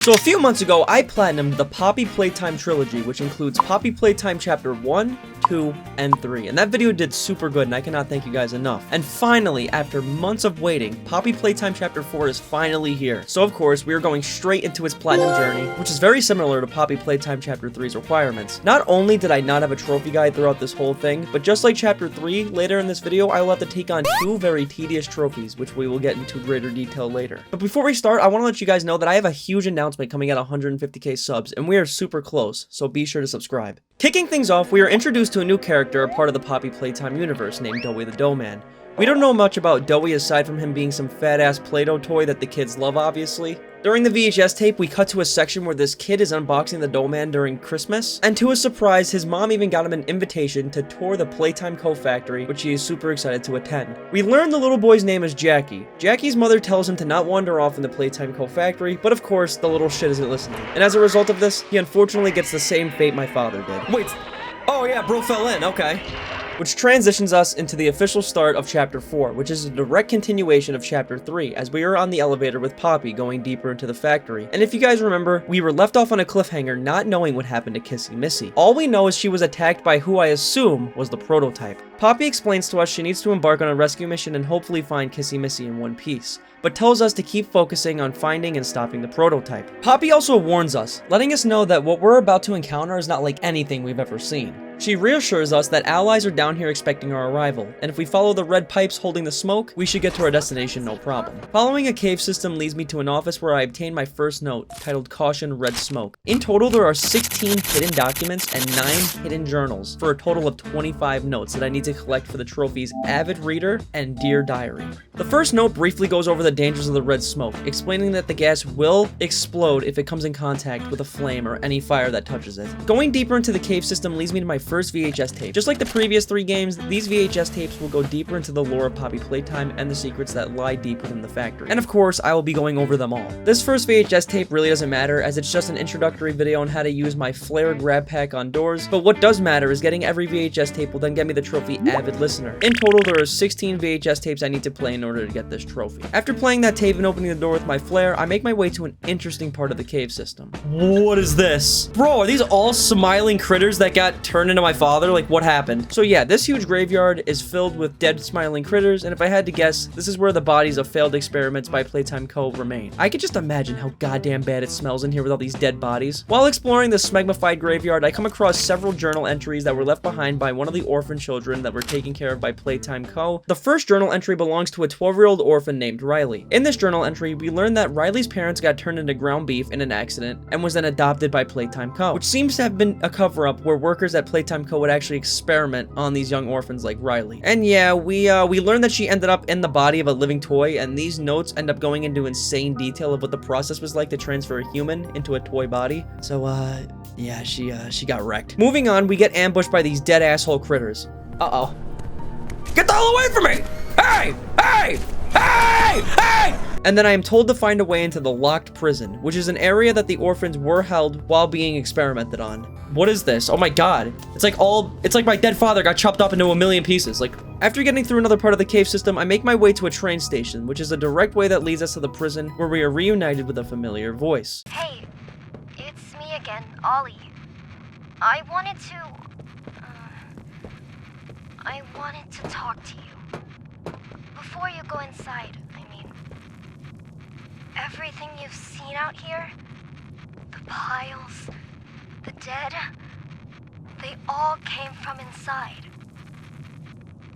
So a few months ago, I platinumed the Poppy Playtime Trilogy, which includes Poppy Playtime Chapter 1, 2, and 3. And that video did super good, and I cannot thank you guys enough. And finally, after months of waiting, Poppy Playtime Chapter 4 is finally here. So of course, we are going straight into its platinum journey, which is very similar to Poppy Playtime Chapter 3's requirements. Not only did I not have a trophy guide throughout this whole thing, but just like Chapter 3, later in this video, I will have to take on 2 very tedious trophies, which we will get into greater detail later. But before we start, I want to let you guys know that I have a huge announcement coming at 150k subs, and we are super close, so be sure to subscribe. Kicking things off, we are introduced to a new character, a part of the Poppy Playtime universe, named Doughman the Doughman. We don't know much about Doughman aside from him being some fat-ass Play-Doh toy that the kids love, obviously. During the VHS tape, we cut to a section where this kid is unboxing the Doughman during Christmas, and to his surprise, his mom even got him an invitation to tour the Playtime Co. factory, which he is super excited to attend. We learn the little boy's name is Jackie. Jackie's mother tells him to not wander off in the Playtime Co. factory, but of course, the little shit isn't listening. And as a result of this, he unfortunately gets the same fate my father did. Wait, oh yeah, bro fell in, okay. Which transitions us into the official start of Chapter 4, which is a direct continuation of Chapter 3, as we are on the elevator with Poppy going deeper into the factory. And if you guys remember, we were left off on a cliffhanger not knowing what happened to Kissy Missy. All we know is she was attacked by who I assume was the prototype. Poppy explains to us she needs to embark on a rescue mission and hopefully find Kissy Missy in one piece, but tells us to keep focusing on finding and stopping the prototype. Poppy also warns us, letting us know that what we're about to encounter is not like anything we've ever seen. She reassures us that allies are down here expecting our arrival, and if we follow the red pipes holding the smoke, we should get to our destination no problem. Following a cave system leads me to an office where I obtain my first note, titled Caution Red Smoke. In total, there are 16 hidden documents and 9 hidden journals, for a total of 25 notes that I need to collect for the trophies Avid Reader and Dear Diary. The first note briefly goes over the dangers of the red smoke, explaining that the gas will explode if it comes in contact with a flame or any fire that touches it. Going deeper into the cave system leads me to my first VHS tape. Just like the previous 3 games, these VHS tapes will go deeper into the lore of Poppy Playtime and the secrets that lie deep within the factory. And of course, I will be going over them all. This first VHS tape really doesn't matter, as it's just an introductory video on how to use my flare grab pack on doors, but what does matter is getting every VHS tape will then get me the trophy Avid Listener. In total, there are 16 VHS tapes I need to play in order to get this trophy. After playing that tape and opening the door with my flare, I make my way to an interesting part of the cave system. What is this? Bro, are these all smiling critters that got turned into my father? Like, what happened? So yeah, this huge graveyard is filled with dead smiling critters, and if I had to guess, this is where the bodies of failed experiments by Playtime Co. remain. I could just imagine how goddamn bad it smells in here with all these dead bodies. While exploring this smegmified graveyard, I come across several journal entries that were left behind by one of the orphan children that were taken care of by Playtime Co. The first journal entry belongs to a 12-year-old orphan named Riley. In this journal entry, we learn that Riley's parents got turned into ground beef in an accident and was then adopted by Playtime Co., which seems to have been a cover-up where workers at Playtime Co. would actually experiment on these young orphans like Riley. And yeah, we learned that she ended up in the body of a living toy, and these notes end up going into insane detail of what the process was like to transfer a human into a toy body. So yeah, she got wrecked. Moving on, we get ambushed by these dead asshole critters. Uh-oh. Get the hell away from me! Hey! Hey! Hey! Hey! And then I am told to find a way into the locked prison, which is an area that the orphans were held while being experimented on. What is this? Oh my god. It's like my dead father got chopped up into a million pieces. Like, after getting through another part of the cave system, I make my way to a train station, which is a direct way that leads us to the prison, where we are reunited with a familiar voice. Hey, it's me again, Ollie. I wanted to talk to you. Before you go inside, I mean. Everything you've seen out here, the piles, the dead, they all came from inside.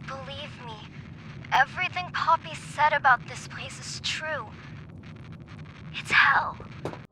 Believe me, everything Poppy said about this place is true. It's hell.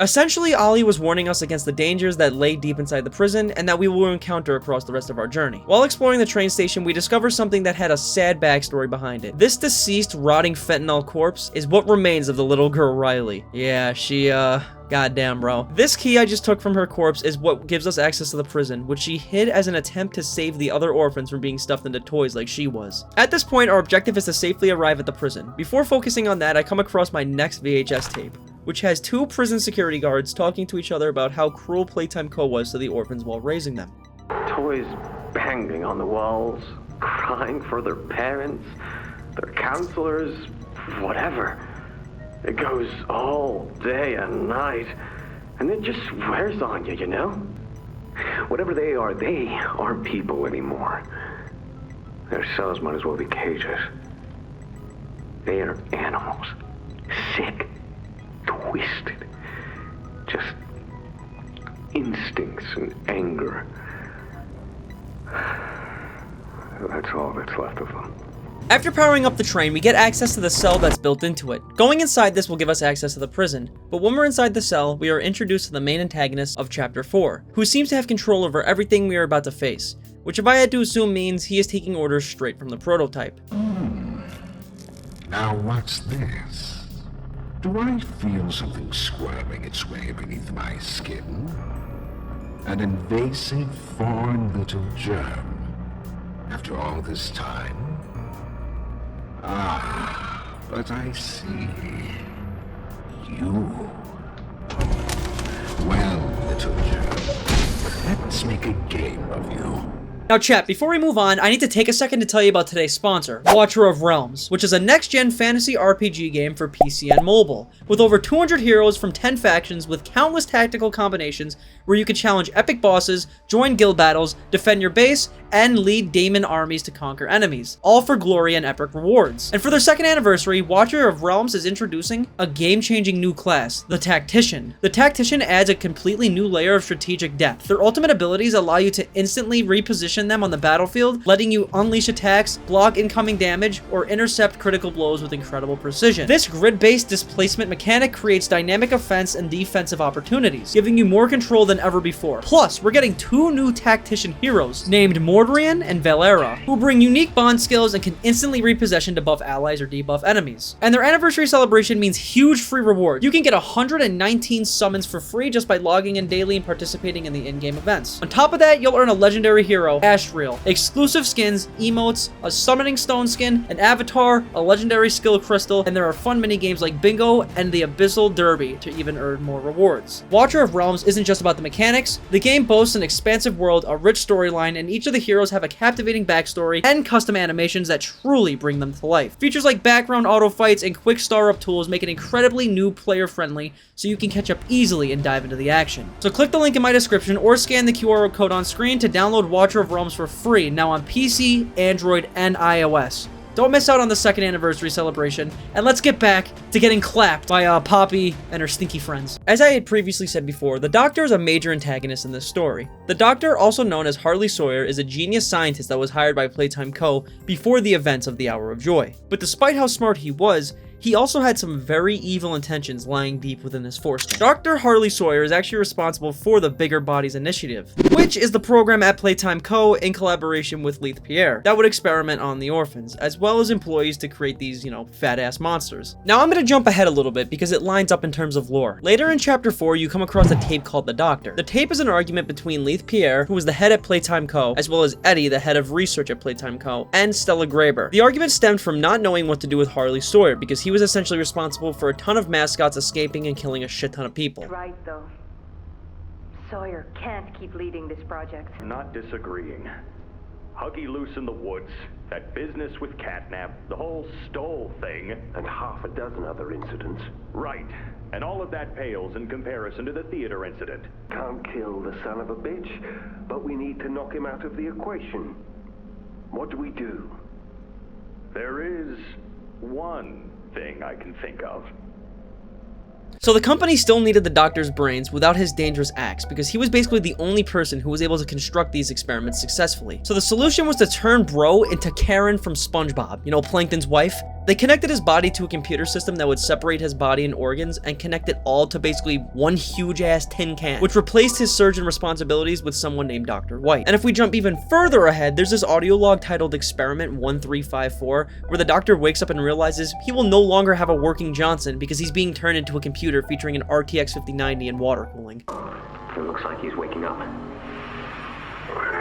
Essentially, Ollie was warning us against the dangers that lay deep inside the prison and that we will encounter across the rest of our journey. While exploring the train station, we discover something that had a sad backstory behind it. This deceased, rotting fentanyl corpse is what remains of the little girl Riley. Yeah, she, goddamn, bro. This key I just took from her corpse is what gives us access to the prison, which she hid as an attempt to save the other orphans from being stuffed into toys like she was. At this point, our objective is to safely arrive at the prison. Before focusing on that, I come across my next VHS tape, which has 2 prison security guards talking to each other about how cruel Playtime Co. was to the orphans while raising them. Toys banging on the walls, crying for their parents, their counselors, whatever. It goes all day and night. And it just wears on you, you know? Whatever they aren't people anymore. Their cells might as well be cages. They are animals. Sick. Twisted. Just instincts and anger. That's all that's left of them. After powering up the train, we get access to the cell that's built into it. Going inside this will give us access to the prison, but when we're inside the cell, we are introduced to the main antagonist of Chapter 4, who seems to have control over everything we are about to face, which if I had to assume means he is taking orders straight from the prototype. Now what's this? Do I feel something squirming its way beneath my skin? An invasive foreign little germ. After all this time? Ah, but I see. You. Well, little germ, let's make a game of you. Now chat, before we move on, I need to take a second to tell you about today's sponsor, Watcher of Realms, which is a next-gen fantasy RPG game for PC and mobile, with over 200 heroes from 10 factions with countless tactical combinations where you can challenge epic bosses, join guild battles, defend your base, and lead Doughman armies to conquer enemies, all for glory and epic rewards. And for their second anniversary, Watcher of Realms is introducing a game-changing new class, the Tactician. The Tactician adds a completely new layer of strategic depth. Their ultimate abilities allow you to instantly reposition them on the battlefield, letting you unleash attacks, block incoming damage, or intercept critical blows with incredible precision. This grid-based displacement mechanic creates dynamic offense and defensive opportunities, giving you more control than ever before. Plus, we're getting 2 new Tactician heroes, named Mordrian and Valera, who bring unique bond skills and can instantly repossession to buff allies or debuff enemies. And their anniversary celebration means huge free rewards. You can get 119 summons for free just by logging in daily and participating in the in-game events. On top of that, you'll earn a legendary hero, Ashriel, exclusive skins, emotes, a summoning stone skin, an avatar, a legendary skill crystal, and there are fun mini games like Bingo and the Abyssal Derby to even earn more rewards. Watcher of Realms isn't just about the mechanics. The game boasts an expansive world, a rich storyline, and each of the heroes have a captivating backstory and custom animations that truly bring them to life. Features like background auto fights and quick star-up tools make it incredibly new player friendly, so you can catch up easily and dive into the action. So click the link in my description or scan the QR code on screen to download Watcher of Realms for free, now on PC, Android, and iOS. Don't miss out on the second anniversary celebration, and let's get back to getting clapped by Poppy and her stinky friends. As I had previously said before, the Doctor is a major antagonist in this story. The Doctor, also known as Harley Sawyer, is a genius scientist that was hired by Playtime Co. before the events of the Hour of Joy. But despite how smart he was, he also had some very evil intentions lying deep within his force. Dr. Harley Sawyer is actually responsible for the Bigger Bodies Initiative, which is the program at Playtime Co. in collaboration with Leith Pierre that would experiment on the orphans, as well as employees to create these, fat-ass monsters. Now I'm gonna jump ahead a little bit because it lines up in terms of lore. Later in Chapter 4, you come across a tape called The Doctor. The tape is an argument between Leith Pierre, who was the head at Playtime Co., as well as Eddie, the head of research at Playtime Co., and Stella Greyber. The argument stemmed from not knowing what to do with Harley Sawyer because he was essentially responsible for a ton of mascots escaping and killing a shit ton of people. Right, though. Sawyer can't keep leading this project. I'm not disagreeing. Huggy loose in the woods, that business with Catnap, the whole Stoll thing. And half a dozen other incidents. Right. And all of that pales in comparison to the theater incident. Can't kill the son of a bitch, but we need to knock him out of the equation. What do we do? There is one thing I can think of. So the company still needed the Doctor's brains without his dangerous acts because he was basically the only person who was able to construct these experiments successfully. So the solution was to turn Bro into Karen from SpongeBob, Plankton's wife. They connected his body to a computer system that would separate his body and organs and connect it all to basically one huge ass tin can, which replaced his surgeon responsibilities with someone named Dr. White. And if we jump even further ahead, there's this audio log titled Experiment 1354, where the Doctor wakes up and realizes he will no longer have a working Johnson because he's being turned into a computer featuring an RTX 5090 and water cooling. It looks like he's waking up. Where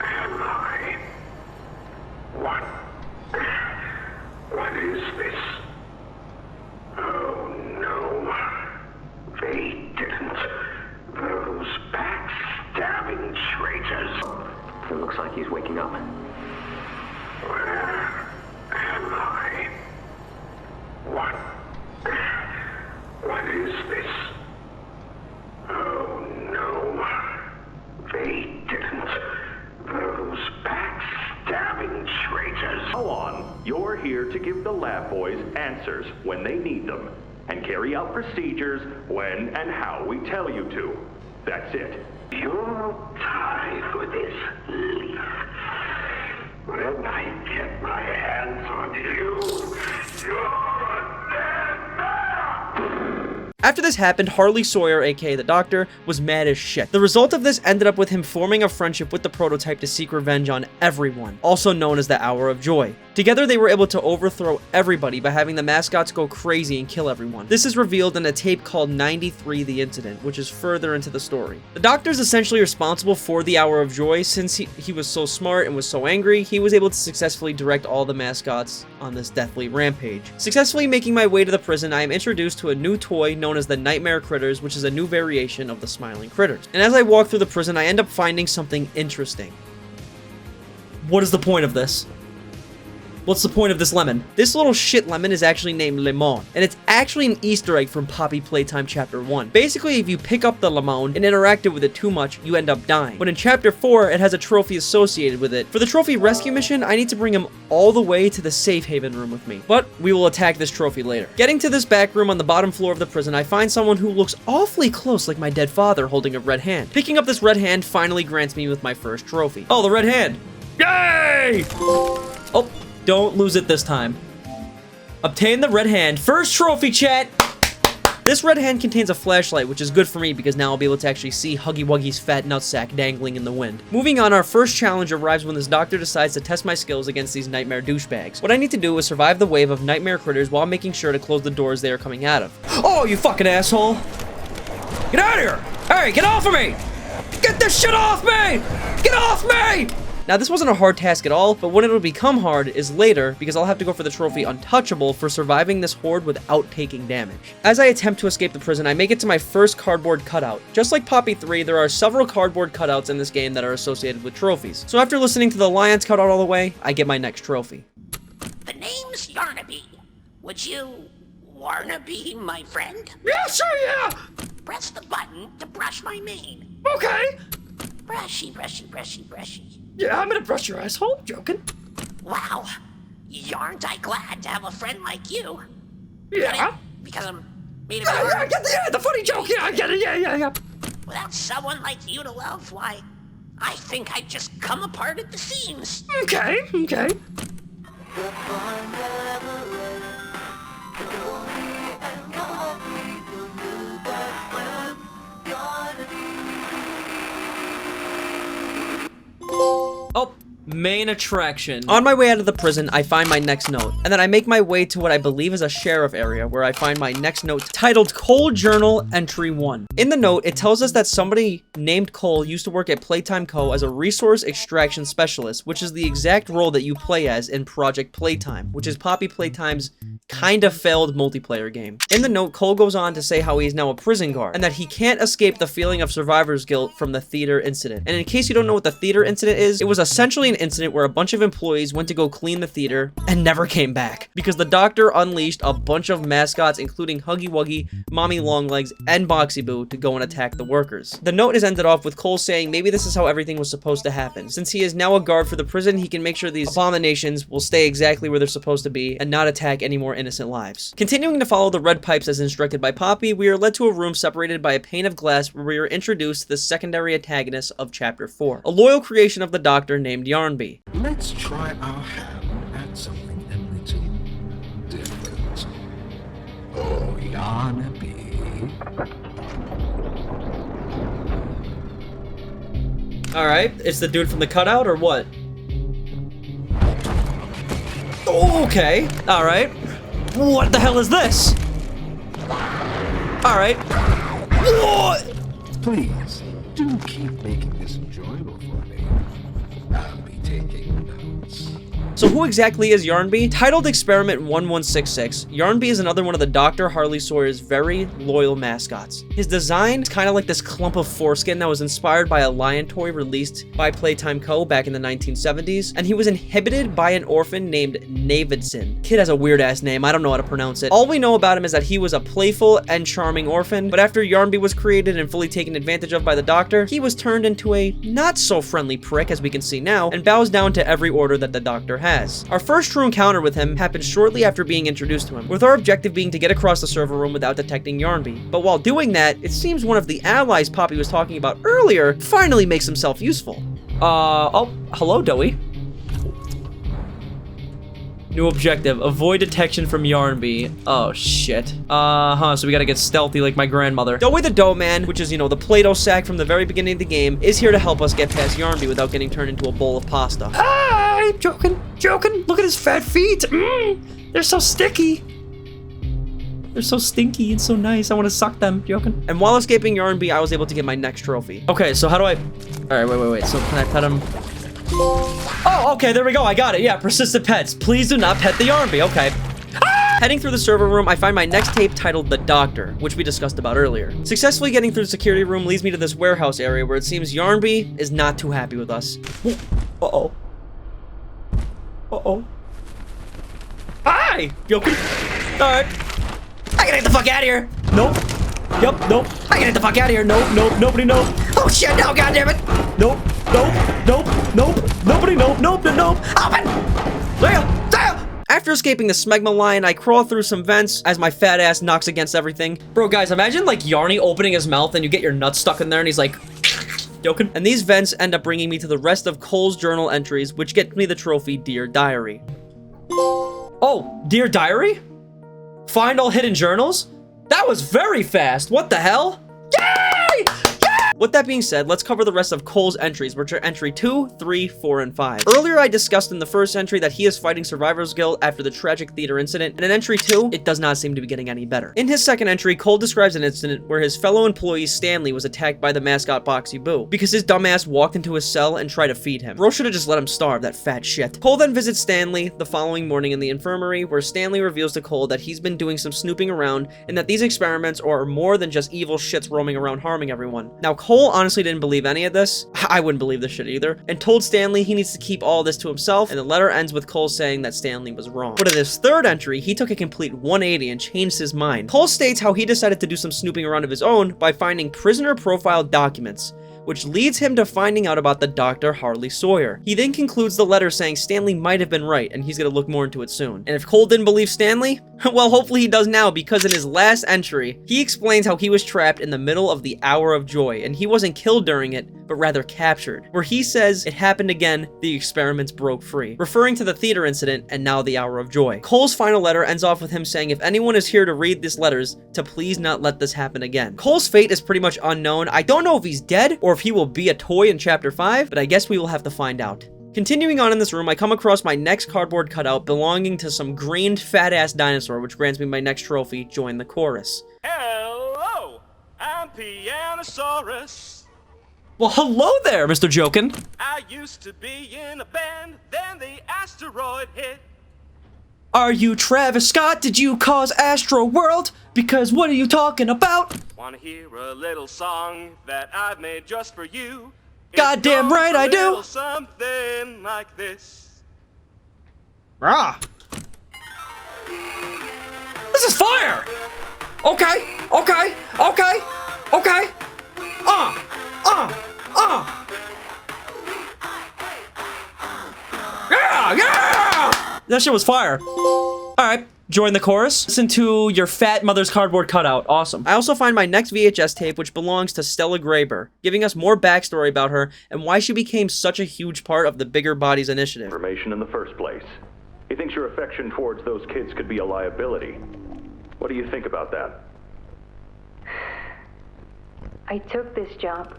am I? What is this? Oh no. They didn't. Those backstabbing traitors. It looks like he's waking up. Where am I? What is this? here to give the lab boys answers when they need them, and carry out procedures when and how we tell you to. That's it. You're tied for this leaf. When I get my hands on you, you're a dead man! After this happened, Harley Sawyer, aka the Doctor, was mad as shit. The result of this ended up with him forming a friendship with the prototype to seek revenge on everyone, also known as the Hour of Joy. Together, they were able to overthrow everybody by having the mascots go crazy and kill everyone. This is revealed in a tape called 93 The Incident, which is further into the story. The Doctor is essentially responsible for the Hour of Joy. Since he was so smart and was so angry, he was able to successfully direct all the mascots on this deathly rampage. Successfully making my way to the prison, I am introduced to a new toy known as the Nightmare Critters, which is a new variation of the Smiling Critters. And as I walk through the prison, I end up finding something interesting. What is the point of this? What's the point of this lemon? This little shit lemon is actually named Limon, and it's actually an Easter egg from Poppy Playtime Chapter 1. Basically, if you pick up the lemon and interact with it too much, you end up dying. But in Chapter 4, it has a trophy associated with it. For the trophy rescue mission, I need to bring him all the way to the safe haven room with me. But we will attack this trophy later. Getting to this back room on the bottom floor of the prison, I find someone who looks awfully close like my dead father holding a red hand. Picking up this red hand finally grants me with my first trophy. Oh, the red hand! Yay! Oh. Don't lose it this time. Obtain the red hand. First trophy, chat! This red hand contains a flashlight, which is good for me because now I'll be able to actually see Huggy Wuggy's fat nutsack dangling in the wind. Moving on, our first challenge arrives when this doctor decides to test my skills against these nightmare douchebags. What I need to do is survive the wave of nightmare critters while making sure to close the doors they are coming out of. Oh, you fucking asshole! Get out of here! Hey, get off of me! Get this shit off me! Get off me! Now, this wasn't a hard task at all, but when it'll become hard is later, because I'll have to go for the trophy Untouchable for surviving this horde without taking damage. As I attempt to escape the prison, I make it to my first cardboard cutout. Just like Poppy 3, there are several cardboard cutouts in this game that are associated with trophies. So after listening to the lions cutout all the way, I get my next trophy. The name's Yarnaby. Would you wanna be my friend? Yeah, sure, yeah! Press the button to brush my mane. Okay! Brushy, brushy, brushy, brushy. Yeah, I'm gonna brush your asshole. Joking. Wow. Aren't I glad to have a friend like you? Yeah? Because I'm made of Yeah, yarn. I get the funny joke. Yeah, I get it. Yeah. Without someone like you to love, why, I think I'd just come apart at the seams. Okay. Oh, main attraction. On my way out of the prison, I find my next note, and then I make my way to what I believe is a sheriff area, where I find my next note titled Cole Journal Entry 1. In the note, it tells us that somebody named Cole used to work at Playtime Co. as a resource extraction specialist, which is the exact role that you play as in Project Playtime, which is Poppy Playtime's kind of failed multiplayer game. In the note, Cole goes on to say how he is now a prison guard, and that he can't escape the feeling of survivor's guilt from the theater incident. And in case you don't know what the theater incident is, it was essentially an incident where a bunch of employees went to go clean the theater and never came back, because the doctor unleashed a bunch of mascots, including Huggy Wuggy, Mommy Longlegs, and Boxy Boo, to go and attack the workers. The note is ended off with Cole saying maybe this is how everything was supposed to happen. Since he is now a guard for the prison, he can make sure these abominations will stay exactly where they're supposed to be and not attack any more innocent lives. Continuing to follow the red pipes as instructed by Poppy, we are led to a room separated by a pane of glass where we are introduced to the secondary antagonist of Chapter 4, a loyal creation of the Doctor named Yarnaby. Let's try our hand at something a little different. Oh, Yarnaby. Alright, it's the dude from the cutout, or what? Okay, alright. What the hell is this? Alright. What? Please, do keep making this enjoyable for me. I'll be taking notes. So who exactly is Yarnaby? Titled Experiment 1166, Yarnaby is another one of the Dr. Harley Sawyer's very loyal mascots. His design is kind of like this clump of foreskin that was inspired by a lion toy released by Playtime Co. back in the 1970s, and he was inhibited by an orphan named Navidson. Kid has a weird ass name, I don't know how to pronounce it. All we know about him is that he was a playful and charming orphan, but after Yarnaby was created and fully taken advantage of by the Doctor, he was turned into a not so friendly prick, as we can see now, and bows down to every order that the doctor has. Our first true encounter with him happened shortly after being introduced to him, with our objective being to get across the server room without detecting Yarnaby. But while doing that, it seems one of the allies Poppy was talking about earlier finally makes himself useful. Oh, hello, Doughie. New objective, avoid detection from Yarnaby. Oh, shit. So we gotta get stealthy like my grandmother. Doughie the Doughman, which is, you know, the Play-Doh sack from the very beginning of the game, is here to help us get past Yarnaby without getting turned into a bowl of pasta. Ah, I'm joking. Look at his fat feet. They're so sticky. They're so stinky and so nice. I want to suck them. Joking. And while escaping Yarnaby, I was able to get my next trophy. Okay, so how do I... All right, wait. So can I pet him? Oh, okay, there we go. I got it. Yeah, persistent pets. Please do not pet the Yarnaby. Okay. Ah! Heading through the server room, I find my next tape titled The Doctor, which we discussed about earlier. Successfully getting through the security room leads me to this warehouse area where it seems Yarnaby is not too happy with us. Uh-oh. Hi! Joking. Alright. I gotta get the fuck out of here. Nope. Yep, nope. I gotta get the fuck out of here. Nope, nobody, no. Oh shit, no, goddammit. Nope. Nobody, nope. Open! There! After escaping the smegma line, I crawl through some vents as my fat ass knocks against everything. Bro, guys, imagine like Yarny opening his mouth and you get your nuts stuck in there and he's like... Joking. And these vents end up bringing me to the rest of Cole's journal entries, which get me the trophy Dear Diary. Oh, Dear Diary? Find all hidden journals? That was very fast. What the hell? Yay! With that being said, let's cover the rest of Cole's entries, which are entry 2, 3, 4, and 5. Earlier, I discussed in the first entry that he is fighting Survivor's Guild after the tragic theater incident, and in entry 2, it does not seem to be getting any better. In his second entry, Cole describes an incident where his fellow employee Stanley was attacked by the mascot Boxy Boo, because his dumbass walked into his cell and tried to feed him. Bro should have just let him starve, that fat shit. Cole then visits Stanley the following morning in the infirmary, where Stanley reveals to Cole that he's been doing some snooping around, and that these experiments are more than just evil shits roaming around harming everyone. Now, Cole honestly didn't believe any of this. I wouldn't believe this shit either, and told Stanley he needs to keep all this to himself, and the letter ends with Cole saying that Stanley was wrong. But in his third entry, he took a complete 180 and changed his mind. Cole states how he decided to do some snooping around of his own by finding prisoner profile documents, which leads him to finding out about the Dr. Harley Sawyer. He then concludes the letter saying Stanley might have been right, and he's gonna look more into it soon. And if Cole didn't believe Stanley, well, hopefully he does now, because in his last entry, he explains how he was trapped in the middle of the Hour of Joy, and he wasn't killed during it, but rather captured, where he says it happened again, the experiments broke free, referring to the theater incident and now the Hour of Joy. Cole's final letter ends off with him saying if anyone is here to read these letters, to please not let this happen again. Cole's fate is pretty much unknown. I don't know if he's dead or if he will be a toy in chapter 5, but I guess we will have to find out. Continuing on in this room, I come across my next cardboard cutout belonging to some greened fat-ass dinosaur, which grants me my next trophy, Join the Chorus. Hello, I'm Pianosaurus. Well, hello there, Mr. Jokin. I used to be in a band, then the asteroid hit. Are you Travis Scott? Did you cause Astro World? Because what are you talking about? Wanna hear a little song that I've made just for you? Goddamn right I do. Something like this. Rah. This is fire. Okay. Yeah. That shit was fire. All right. Join the chorus. Listen to your fat mother's cardboard cutout. Awesome. I also find my next VHS tape, which belongs to Stella Greyber, giving us more backstory about her and why she became such a huge part of the Bigger Bodies initiative. Information in the first place. He thinks your affection towards those kids could be a liability. What do you think about that? I took this job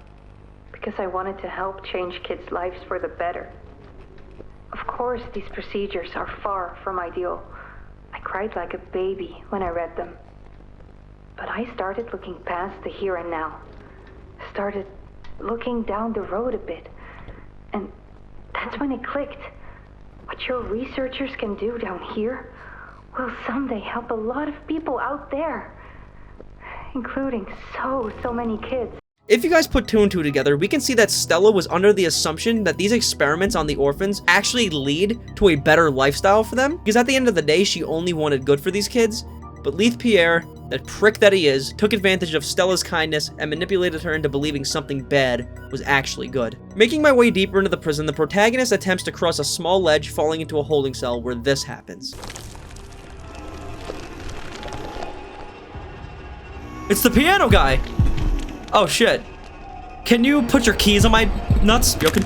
because I wanted to help change kids' lives for the better. Of course, these procedures are far from ideal. I cried like a baby when I read them. But I started looking past the here and now. Started looking down the road a bit. And that's when it clicked. What your researchers can do down here will someday help a lot of people out there. Including so many kids. If you guys put 2 and 2 together, we can see that Stella was under the assumption that these experiments on the orphans actually lead to a better lifestyle for them, because at the end of the day, she only wanted good for these kids, but Leith Pierre that prick that he is, took advantage of Stella's kindness and manipulated her into believing something bad was actually good. Making my way deeper into the prison, the protagonist attempts to cross a small ledge, falling into a holding cell where this happens. It's the piano guy! Oh shit. Can you put your keys on my nuts? Joking.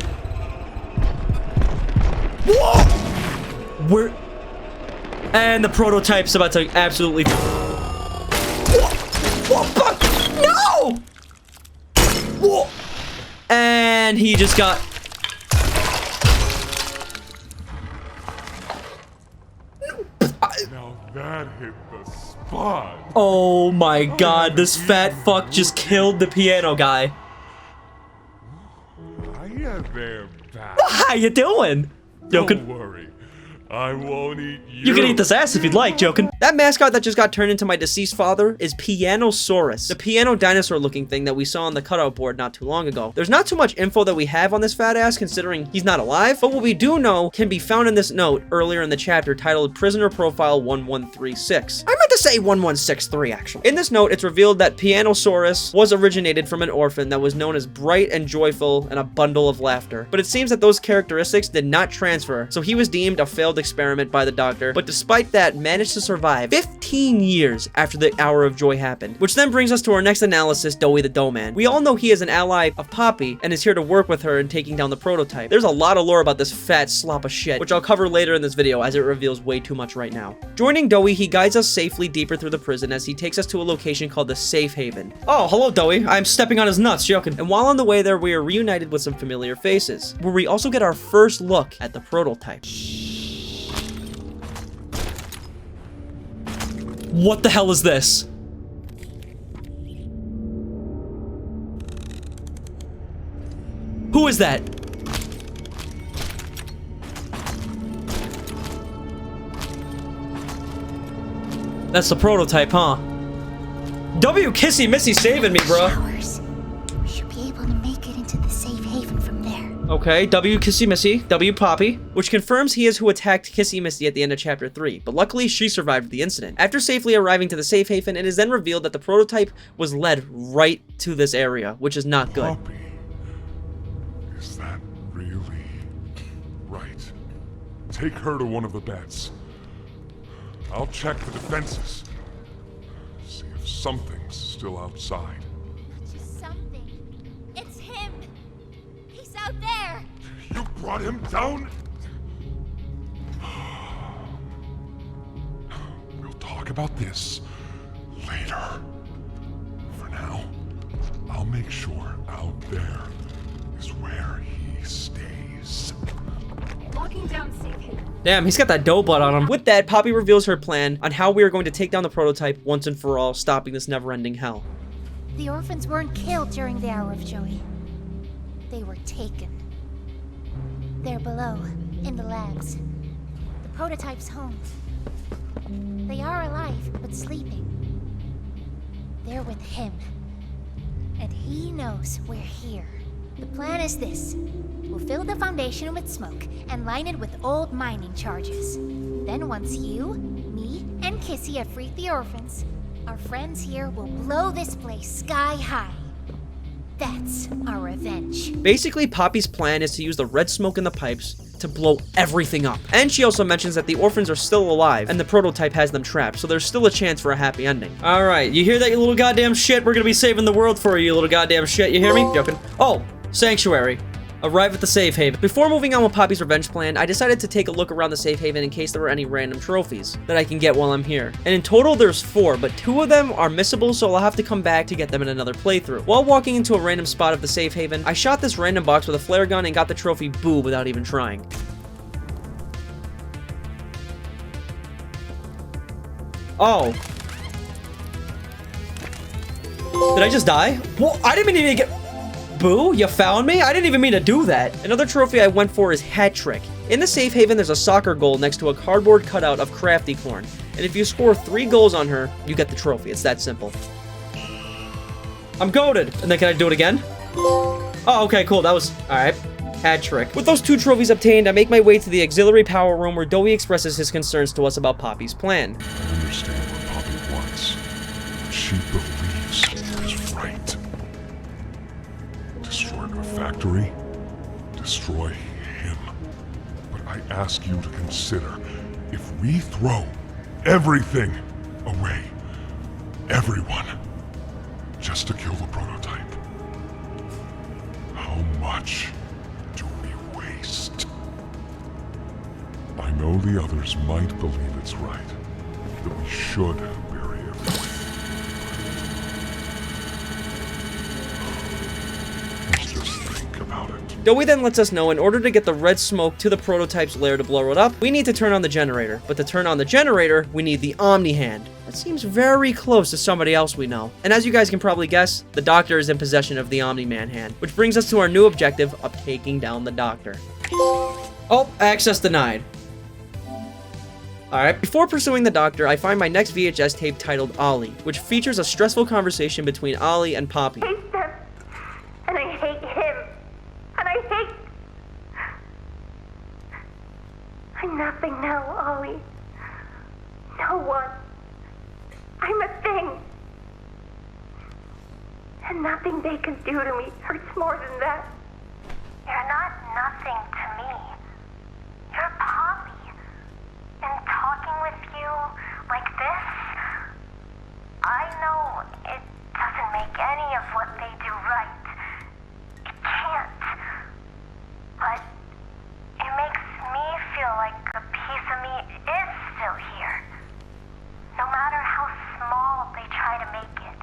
Whoa! Where? And the prototype's about to absolutely... Whoa, fuck! No! Whoa! And he just got... Now that hit the spot. Oh my god, this fat fuck just killed the piano guy. Hiya there, pal. How you doing? Joking. Don't worry. I won't eat you. You can eat this ass if you'd like, joking. That mascot that just got turned into my deceased father is Pianosaurus, the piano dinosaur looking thing that we saw on the cutout board not too long ago. There's not too much info that we have on this fat ass considering he's not alive, but what we do know can be found in this note earlier in the chapter titled Prisoner Profile 1136. I meant to say 1163 actually. In this note, it's revealed that Pianosaurus was originated from an orphan that was known as bright and joyful and a bundle of laughter. But it seems that those characteristics did not transfer, so he was deemed a failed experiment by the doctor, but despite that managed to survive 15 years after the Hour of Joy happened. Which then brings us to our next analysis, Doughie the Doughman. We all know he is an ally of Poppy and is here to work with her in taking down the prototype. There's a lot of lore about this fat slop of shit, which I'll cover later in this video as it reveals way too much right now. Joining Doughie, he guides us safely deeper through the prison as he takes us to a location called the Safe Haven. Oh, hello Doughie, I'm stepping on his nuts, joking. And while on the way there, we are reunited with some familiar faces, where we also get our first look at the prototype. What the hell is this? Who is that? That's the prototype, huh? W Kissy Missy saving me, bro. Showers. We should be able to make it into the safe haven from there. Okay, W Kissy Missy, W Poppy, which confirms he is who attacked Kissy Missy at the end of chapter 3, but luckily she survived the incident. After safely arriving to the safe haven, it is then revealed that the prototype was led right to this area, which is not good. Poppy. Is that really right? Take her to one of the beds. I'll check the defenses. See if something's still outside. Just something. It's him. He's out there. You brought him down? We'll talk about this later. For now, I'll make sure out there is where he stays. Walking down safe haven. Damn, he's got that dough blood on him. With that, Poppy reveals her plan on how we are going to take down the prototype once and for all, stopping this never-ending hell. The orphans weren't killed during the Hour of Joy. They were taken. They're below, in the labs. The prototype's home. They are alive, but sleeping. They're with him. And he knows we're here. The plan is this. We'll fill the foundation with smoke and line it with old mining charges. Then once you, me, and Kissy have freed the orphans, our friends here will blow this place sky high. That's our revenge. Basically, Poppy's plan is to use the red smoke in the pipes to blow everything up. And she also mentions that the orphans are still alive and the prototype has them trapped, so there's still a chance for a happy ending. Alright, you hear that, you little goddamn shit? We're gonna be saving the world for you, you little goddamn shit. You hear me? Joking. Oh, Sanctuary. Arrive at the safe haven. Before moving on with Poppy's revenge plan, I decided to take a look around the safe haven in case there were any random trophies that I can get while I'm here. And in total there's 4, but 2 of them are missable, so I'll have to come back to get them in another playthrough. While walking into a random spot of the safe haven, I shot this random box with a flare gun and got the trophy Boo without even trying. Oh. Did I just die? Well, I didn't even get... Boo, you found me? I didn't even mean to do that. Another trophy I went for is Hat Trick. In the safe haven, there's a soccer goal next to a cardboard cutout of Crafty Corn. And if you score 3 goals on her, you get the trophy. It's that simple. I'm goated. And then can I do it again? Oh, okay, cool. That was... Alright. Hat Trick. With those 2 trophies obtained, I make my way to the auxiliary power room where Doughie expresses his concerns to us about Poppy's plan. I understand what Poppy wants. she believes is right. Destroy the factory, destroy him. But I ask you to consider, if we throw everything away, everyone, just to kill the prototype, how much do we waste? I know the others might believe it's right, that we should bury everyone. Let's just think about it. Doughman then lets us know in order to get the red smoke to the prototype's lair to blow it up, we need to turn on the generator. But to turn on the generator, we need the Omni-Hand. That seems very close to somebody else we know. And as you guys can probably guess, the Doctor is in possession of the Omni-Man hand, which brings us to our new objective of taking down the Doctor. Oh, access denied. Alright, before pursuing the Doctor, I find my next VHS tape titled Ollie, which features a stressful conversation between Ollie and Poppy. I hate them. And I hate him. And I hate... I'm nothing now, Ollie. No one. I'm a thing. And nothing they can do to me hurts more than that. You're not nothing to me. You're Poppy. And talking with you like this, I know it doesn't make any of what they do right. It can't. But it makes me feel like a piece of me is still here. No matter how small they try to make it.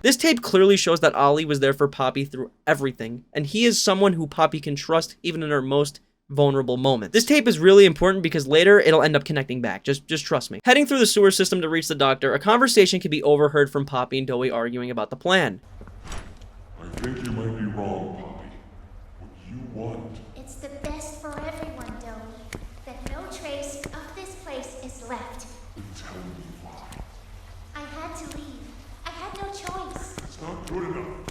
This tape clearly shows that Ollie was there for Poppy through everything, and he is someone who Poppy can trust even in her most vulnerable moment. This tape is really important because later it'll end up connecting back. Just trust me. Heading through the sewer system to reach the Doctor, a conversation can be overheard from Poppy and Doughman arguing about the plan. I think you might be wrong, Poppy. What you want... It's the best for everyone, Doughman. That no trace of this place is left. Then tell me why. I had to leave. I had no choice. It's not good enough.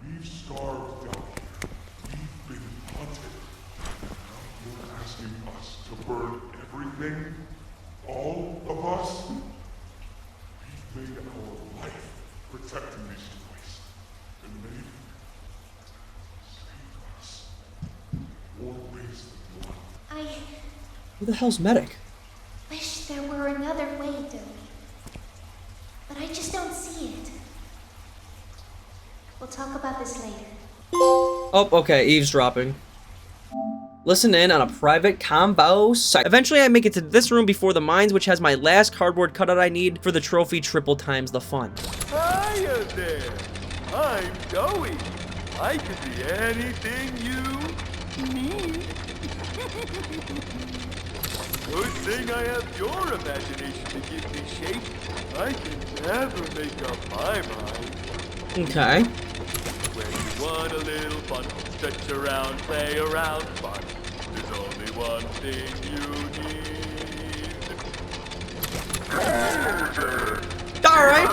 We've starved down here. We've been hunted. Now you're asking us to burn everything? All of us? We've made our life protecting these toys. And maybe save us. Or waste the blood. I Who the hell's Medic? wish there were another way, Doughman. But I just don't see it. We'll talk about this later. Oh, okay, eavesdropping. Listen in on a private combo site. Eventually, I make it to this room before the mines, which has my last cardboard cutout I need for the trophy triple times the fun. Hiya there. I'm Doughman. I can be anything you need. Good thing I have your imagination to give me shape. I can never make up my mind. Okay. When you want a little fun, stretch around, play around, fun. There's only one thing you need. Alright.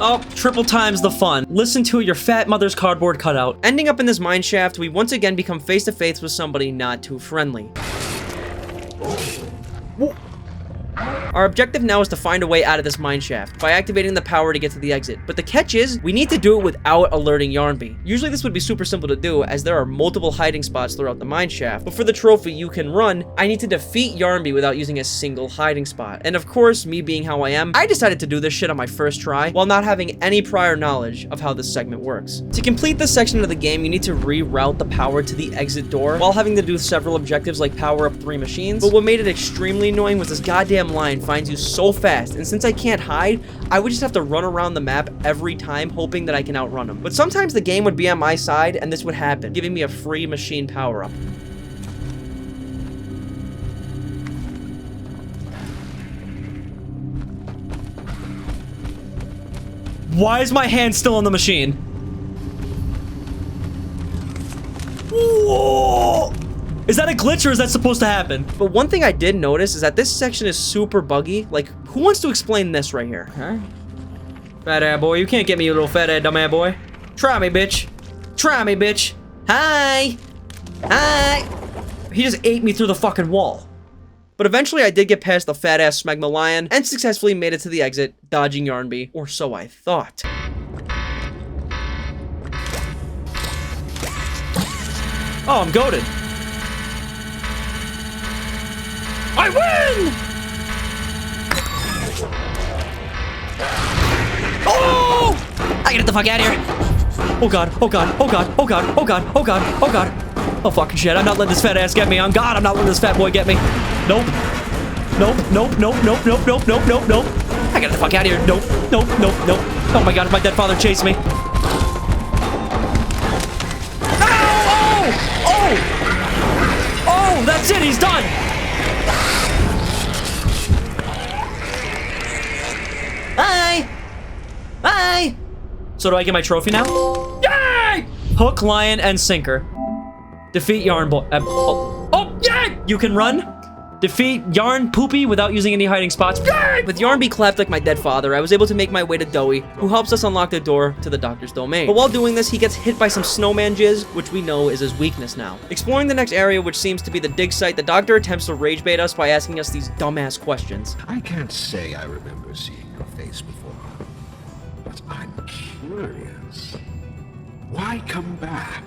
Oh, triple times the fun. Listen to your fat mother's cardboard cutout. Ending up in this mine shaft, we once again become face to face with somebody not too friendly. Our objective now is to find a way out of this mine shaft by activating the power to get to the exit. But the catch is, we need to do it without alerting Yarnaby. Usually this would be super simple to do, as there are multiple hiding spots throughout the mine shaft. But for the trophy you can run, I need to defeat Yarnaby without using a single hiding spot. And of course, me being how I am, I decided to do this shit on my first try, while not having any prior knowledge of how this segment works. To complete this section of the game, you need to reroute the power to the exit door, while having to do several objectives like power up 3 machines. But what made it extremely annoying was this goddamn line finds you so fast, and since I can't hide, I would just have to run around the map every time hoping that I can outrun them. But sometimes the game would be on my side and this would happen, giving me a free machine power-up. Why is my hand still on the machine? Whoa! Is that a glitch or is that supposed to happen? But one thing I did notice is that this section is super buggy. Like, who wants to explain this right here? Huh? Fat ass boy, you can't get me, you little fat ass dumb ass boy. Try me, bitch. Try me, bitch. Hi. Hi. He just ate me through the fucking wall. But eventually I did get past the fat-ass Smegma lion and successfully made it to the exit, dodging Yarnaby, or so I thought. Oh, I'm goated. I win! Oh! I get the fuck out of here. Oh god, oh god, oh god, oh god, oh god, oh god, oh god. Oh fucking shit, I'm not letting this fat ass get me. On God, I'm not letting this fat boy get me. Nope. Nope, nope, nope, nope, nope, nope, nope, nope, nope. I get the fuck out of here. Nope, nope, nope, nope. Oh my god, my dead father chased me. Oh, that's it, he's done! Bye! Bye! So do I get my trophy now? Yay! Hook, lion, and sinker. Defeat Yarn Boy. Oh, yay! You can run. Defeat Yarn Poopy without using any hiding spots. Yay! With Yarnaby clapped like my dead father, I was able to make my way to Doughie, who helps us unlock the door to the doctor's domain. But while doing this, he gets hit by some snowman jizz, which we know is his weakness now. Exploring the next area, which seems to be the dig site, the doctor attempts to rage bait us by asking us these dumbass questions. I can't say I remember seeing your face before, but I'm curious. Why come back?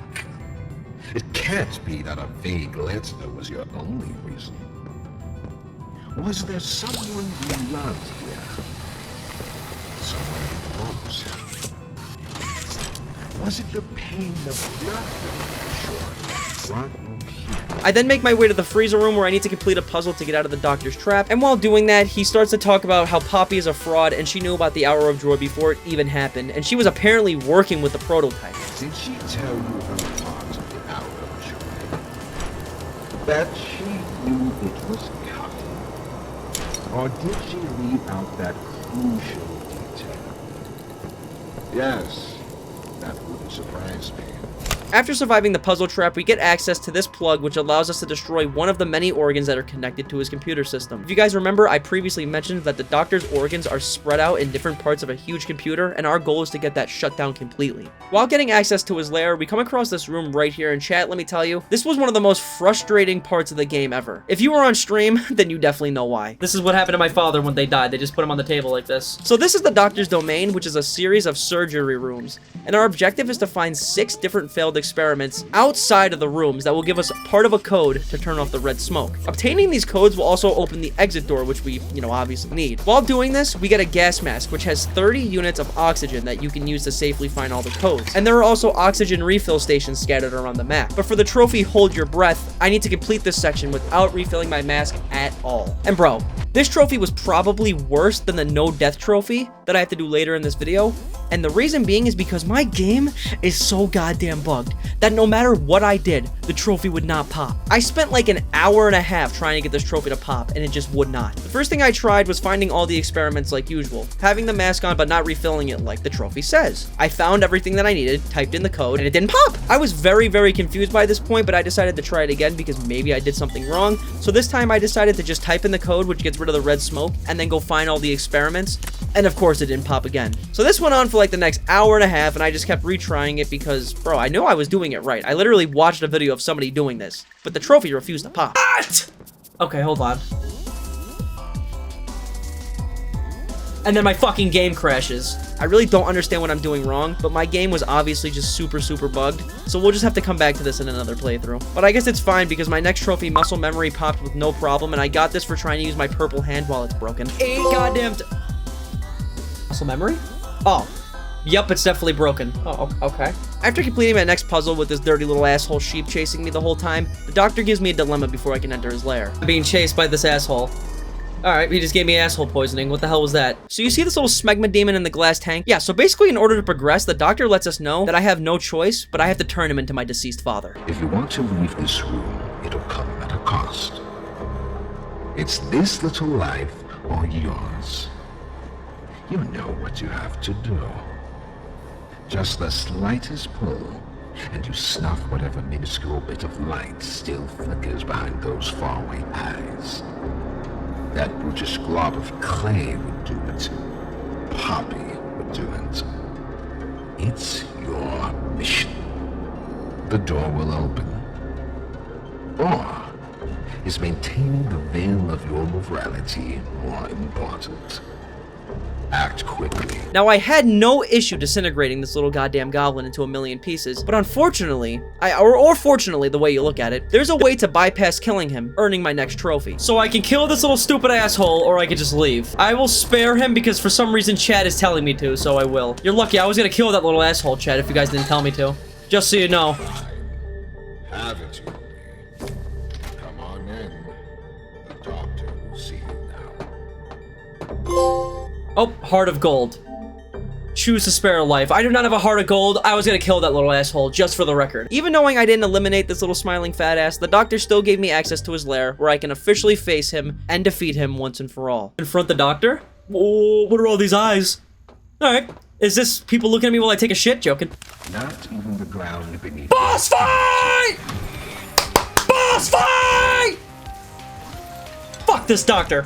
It can't be that a vague letter was your only reason. Was there someone you loved here? Someone close? Was it the pain of blood? I then make my way to the freezer room where I need to complete a puzzle to get out of the doctor's trap, and while doing that, he starts to talk about how Poppy is a fraud and she knew about the Hour of Joy before it even happened, and she was apparently working with the prototype. Did she tell you her part of the Hour of Joy? That she knew it was coming? Or did she leave out that crucial detail? Yes, that wouldn't surprise me. After surviving the puzzle trap, we get access to this plug, which allows us to destroy one of the many organs that are connected to his computer system. If you guys remember, I previously mentioned that the doctor's organs are spread out in different parts of a huge computer, and our goal is to get that shut down completely. While getting access to his lair, we come across this room right here, and chat, let me tell you, this was one of the most frustrating parts of the game ever. If you were on stream, then you definitely know why. This is what happened to my father when they died. They just put him on the table like this. So this is the doctor's domain, which is a series of surgery rooms, and our objective is to find 6 different failed experiments outside of the rooms that will give us part of a code to turn off the red smoke. Obtaining these codes will also open the exit door, which we, obviously need. While doing this, we get a gas mask, which has 30 units of oxygen that you can use to safely find all the codes. And there are also oxygen refill stations scattered around the map. But for the trophy Hold Your Breath, I need to complete this section without refilling my mask at all. And bro, this trophy was probably worse than the no death trophy that I have to do later in this video. And the reason being is because my game is so goddamn bugged that no matter what I did, the trophy would not pop. I spent like an hour and a half trying to get this trophy to pop, and it just would not. The first thing I tried was finding all the experiments like usual, having the mask on but not refilling it like the trophy says. I found everything that I needed, typed in the code, and it didn't pop. I was very, very confused by this point, but I decided to try it again because maybe I did something wrong. So this time I decided to just type in the code, which gets rid of the red smoke, and then go find all the experiments. And of course it didn't pop again. So this went on for like the next hour and a half, and I just kept retrying it because, bro, I know I was doing it right. I literally watched a video of somebody doing this, but the trophy refused to pop. What? Okay, hold on. And then my fucking game crashes. I really don't understand what I'm doing wrong, but my game was obviously just super bugged, so we'll just have to come back to this in another playthrough. But I guess it's fine because my next trophy, Muscle Memory, popped with no problem, and I got this for trying to use my purple hand while it's broken. 8 goddamn Muscle Memory? Oh. Yup, it's definitely broken. Oh, okay. After completing my next puzzle with this dirty little asshole sheep chasing me the whole time, the doctor gives me a dilemma before I can enter his lair. I'm being chased by this asshole. Alright, he just gave me asshole poisoning. What the hell was that? So you see this little smegma demon in the glass tank? Yeah, so basically in order to progress, the doctor lets us know that I have no choice, but I have to turn him into my deceased father. If you want to leave this room, it'll come at a cost. It's this little life or yours. You know what you have to do. Just the slightest pull, and you snuff whatever minuscule bit of light still flickers behind those faraway eyes. That brutish glob of clay would do it. Poppy would do it. It's your mission. The door will open. Or is maintaining the veil of your morality more important. Act quickly. Now, I had no issue disintegrating this little goddamn goblin into a million pieces, but unfortunately, or fortunately, the way you look at it, there's a way to bypass killing him, earning my next trophy. So I can kill this little stupid asshole, or I can just leave. I will spare him because for some reason Chad is telling me to, so I will. You're lucky, I was gonna kill that little asshole, Chad, if you guys didn't tell me to. Just so you know. Have it, you. Come on in. The doctor will see you now. Oh, heart of gold. Choose to spare a life. I do not have a heart of gold. I was gonna kill that little asshole, just for the record. Even knowing I didn't eliminate this little smiling fat ass, the doctor still gave me access to his lair, where I can officially face him and defeat him once and for all. Confront the doctor? Oh, what are all these eyes? Alright. Is this people looking at me while I take a shit? Joking. Not even the ground beneath. Boss fight! Boss fight! Fuck this doctor.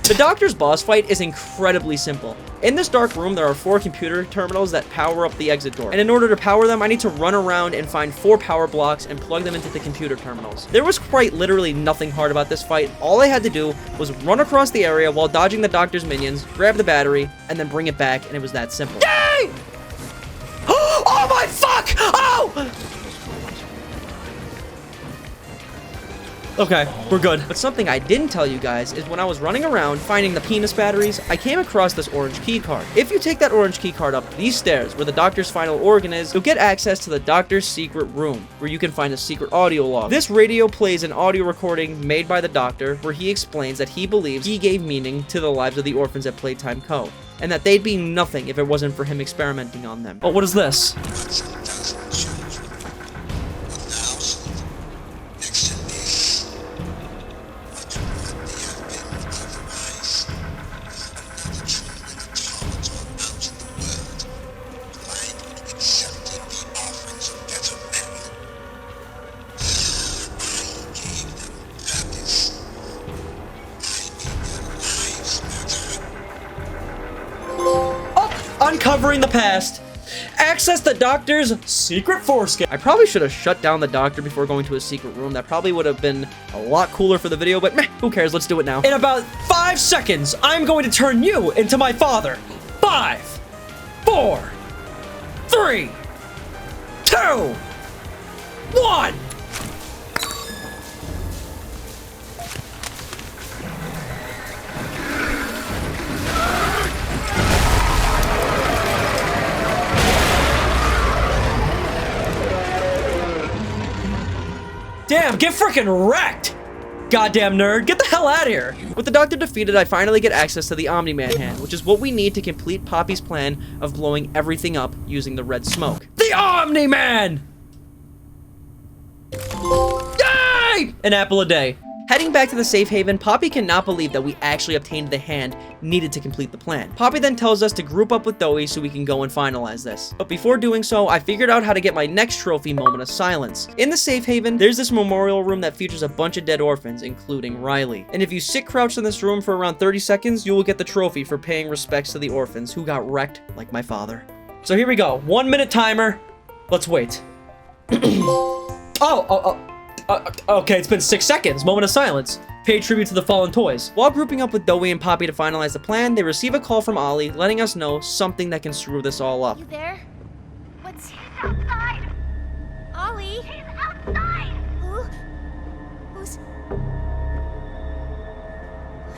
The doctor's boss fight is incredibly simple. In this dark room, there are 4 computer terminals that power up the exit door. And in order to power them, I need to run around and find 4 power blocks and plug them into the computer terminals. There was quite literally nothing hard about this fight. All I had to do was run across the area while dodging the doctor's minions, grab the battery, and then bring it back, and it was that simple. Yay! Oh my fuck! Oh! Okay, we're good. But something I didn't tell you guys is when I was running around finding the penis batteries, I came across this orange key card. If you take that orange key card up these stairs where the doctor's final organ is, you'll get access to the doctor's secret room, where you can find a secret audio log. This radio plays an audio recording made by the doctor where he explains that he believes he gave meaning to the lives of the orphans at Playtime Co., and that they'd be nothing if it wasn't for him experimenting on them. Oh, what is this? Uncovering the past. Access the doctor's secret foreskin. I probably should have shut down the doctor before going to his secret room. That probably would have been a lot cooler for the video, but meh, who cares? Let's do it now. In about 5 seconds, I'm going to turn you into my father. 5, 4, 3, 2, 1. Damn, get freaking wrecked! Goddamn nerd, get the hell out of here! With the doctor defeated, I finally get access to the Omni-Hand, which is what we need to complete Poppy's plan of blowing everything up using the red smoke. The Omni-Man! Yay! An apple a day. Heading back to the safe haven, Poppy cannot believe that we actually obtained the hand needed to complete the plan. Poppy then tells us to group up with Doughie so we can go and finalize this. But before doing so, I figured out how to get my next trophy moment of silence. In the safe haven, there's this memorial room that features a bunch of dead orphans, including Riley. And if you sit crouched in this room for around 30 seconds, you will get the trophy for paying respects to the orphans who got wrecked like my father. So here we go, 1 minute timer. Let's wait. Okay, it's been 6 seconds. Moment of silence. Pay tribute to the fallen toys. While grouping up with Doughie and Poppy to finalize the plan, they receive a call from Ollie, letting us know something that can screw this all up. You there? What's... He's outside! Ollie? He's outside! Who's...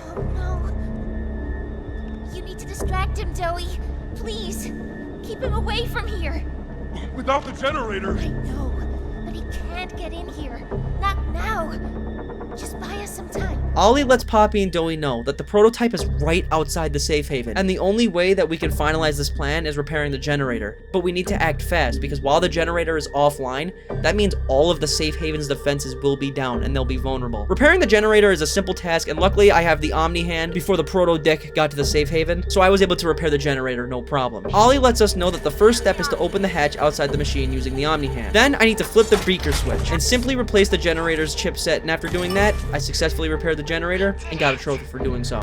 Oh, no. You need to distract him, Doughie. Please. Keep him away from here. Without the generator... I know. But he can't get in here. Not now. Just buy us some time. Ollie lets Poppy and Doughie know that the prototype is right outside the safe haven, and the only way that we can finalize this plan is repairing the generator. But we need to act fast, because while the generator is offline, that means all of the safe haven's defenses will be down, and they'll be vulnerable. Repairing the generator is a simple task, and luckily I have the Omni-Hand before the proto-dick got to the safe haven, so I was able to repair the generator no problem. Ollie lets us know that the first step is to open the hatch outside the machine using the Omni-Hand. Then I need to flip the beaker switch, and simply replace the generator's chipset, and after doing that, I successfully repaired the generator and got a trophy for doing so.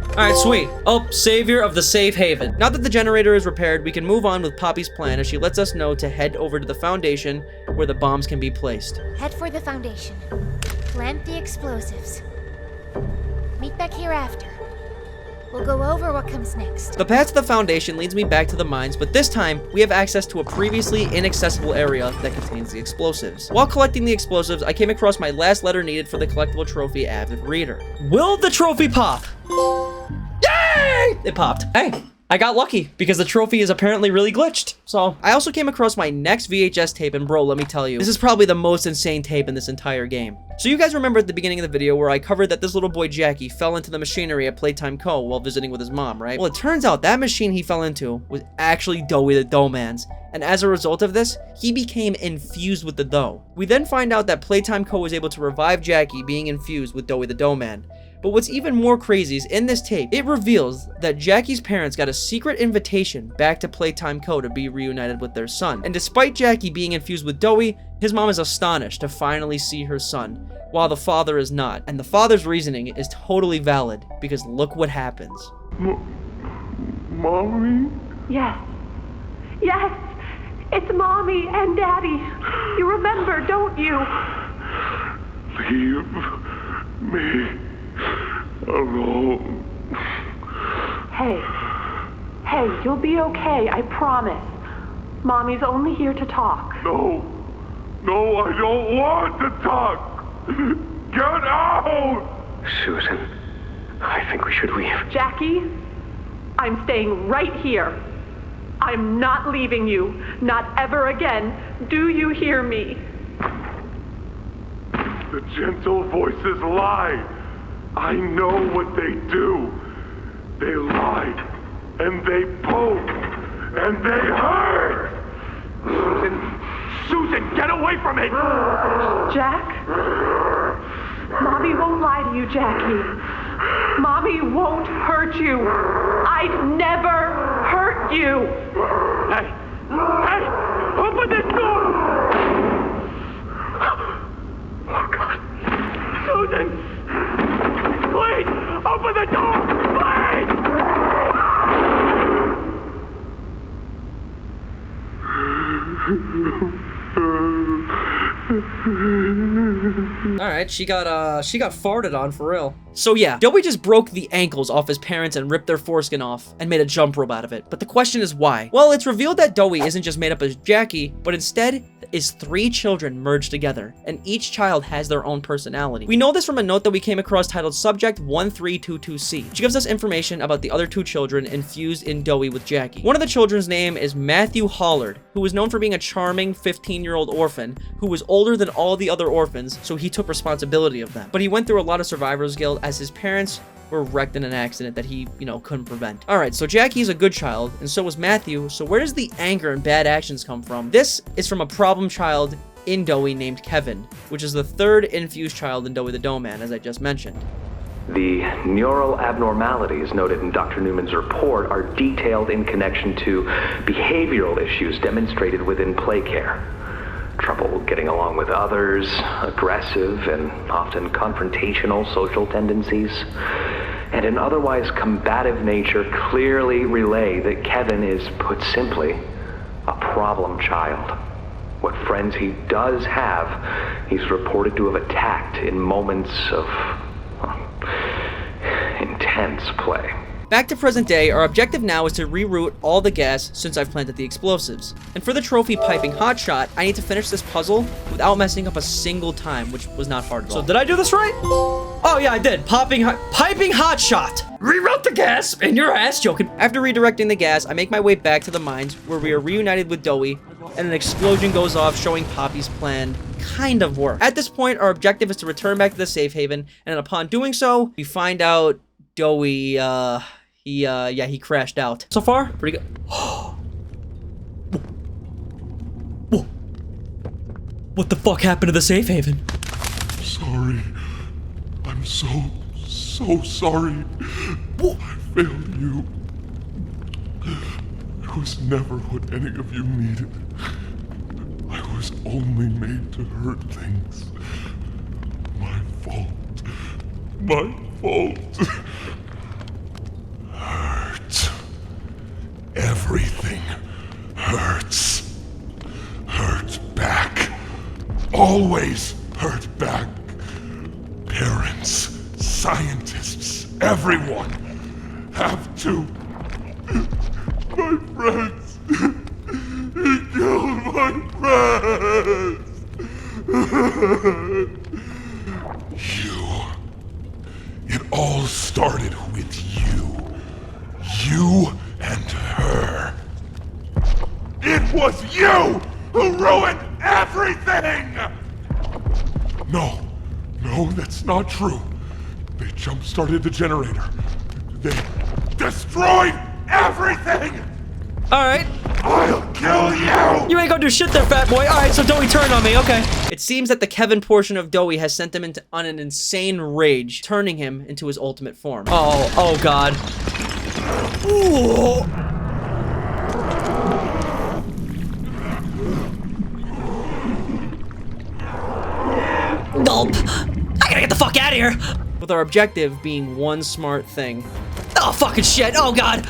Alright, sweet. Oh, savior of the safe haven. Now that the generator is repaired, we can move on with Poppy's plan as she lets us know to head over to the Foundation where the bombs can be placed. Head for the foundation. Plant the explosives. Meet back here after. We'll go over what comes next. The path to the foundation leads me back to the mines, but this time, we have access to a previously inaccessible area that contains the explosives. While collecting the explosives, I came across my last letter needed for the collectible trophy Avid Reader. Will the trophy pop? Yay! It popped. Hey, I got lucky because the trophy is apparently really glitched. So I also came across my next VHS tape, and bro, let me tell you, this is probably the most insane tape in this entire game. So you guys remember at the beginning of the video where I covered that this little boy Jackie fell into the machinery at Playtime Co. while visiting with his mom, right? Well, it turns out that machine he fell into was actually Doughie the Doughman's, and as a result of this, he became infused with the dough. We then find out that Playtime Co. was able to revive Jackie being infused with Doughie the Doughman. But what's even more crazy is in this tape, it reveals that Jackie's parents got a secret invitation back to Playtime Co. to be reunited with their son. And despite Jackie being infused with Doughie, his mom is astonished to finally see her son, while the father is not. And the father's reasoning is totally valid, because look what happens. Mommy? Yes. Yes! It's Mommy and Daddy. You remember, don't you? Leave me alone. Hey, you'll be okay, I promise. Mommy's only here to talk. No, I don't want to talk. Get out! Susan, I think we should leave. Jackie, I'm staying right here. I'm not leaving you, not ever again. Do you hear me? The gentle voices lie. I know what they do. They lie, and they poke, and they hurt. Susan, get away from me! Jack? Mommy won't lie to you, Jackie. Mommy won't hurt you. I'd never hurt you. Hey, open this door! Oh, God. Susan! Please, open the door! Please! Alright, she got farted on for real. So yeah, Doughie just broke the ankles off his parents and ripped their foreskin off and made a jump rope out of it. But the question is why? Well, it's revealed that Doughie isn't just made up as Jackie, but instead is 3 children merged together, and each child has their own personality. We know this from a note that we came across titled Subject 1322C, which gives us information about the other 2 children infused in Doughie with Jackie. One of the children's name is Matthew Hollard, who was known for being a charming 15-year-old orphan who was older than all the other orphans, so he took responsibility of them. But he went through a lot of survivor's guilt as his parents were wrecked in an accident that he, couldn't prevent. Alright, so Jackie's a good child, and so was Matthew, so where does the anger and bad actions come from? This is from a problem child in Doughie named Kevin, which is the 3rd infused child in Doughie the Doughman, as I just mentioned. The neural abnormalities noted in Dr. Newman's report are detailed in connection to behavioral issues demonstrated within play care. Trouble getting along with others, aggressive and often confrontational social tendencies, and an otherwise combative nature clearly relay that Kevin is, put simply, a problem child. What friends he does have, he's reported to have attacked in moments of intense play. Back to present day, our objective now is to reroute all the gas since I've planted the explosives. And for the trophy Piping Hotshot, I need to finish this puzzle without messing up a single time, which was not hard at all. So did I do this right? Oh yeah, I did. Piping Hotshot! Reroute the gas in your ass, joking. After redirecting the gas, I make my way back to the mines where we are reunited with Doughie, and an explosion goes off showing Poppy's plan kind of worked. At this point, our objective is to return back to the safe haven, and upon doing so, we find out Doughie, he crashed out. So far, pretty good. What the fuck happened to the safe haven? Sorry. I'm so sorry. I failed you. I was never what any of you needed. I was only made to hurt things. My fault. My fault. Hurt. Everything hurts. Hurt back always hurt back. Parents, scientists, everyone have to. My friends. He killed my friends. You. It all started with you. You and her. It was you who ruined everything! No, that's not true. They jump-started the generator. They destroyed everything! Alright. I'll kill you! You ain't gonna do shit there, fat boy. Alright, so Doughie turned on me, okay. It seems that the Kevin portion of Doughie has sent him on an insane rage, turning him into his ultimate form. Oh god. Ooh. Gulp. I gotta get the fuck out of here. With our objective being one smart thing. Oh, fucking shit. Oh, God.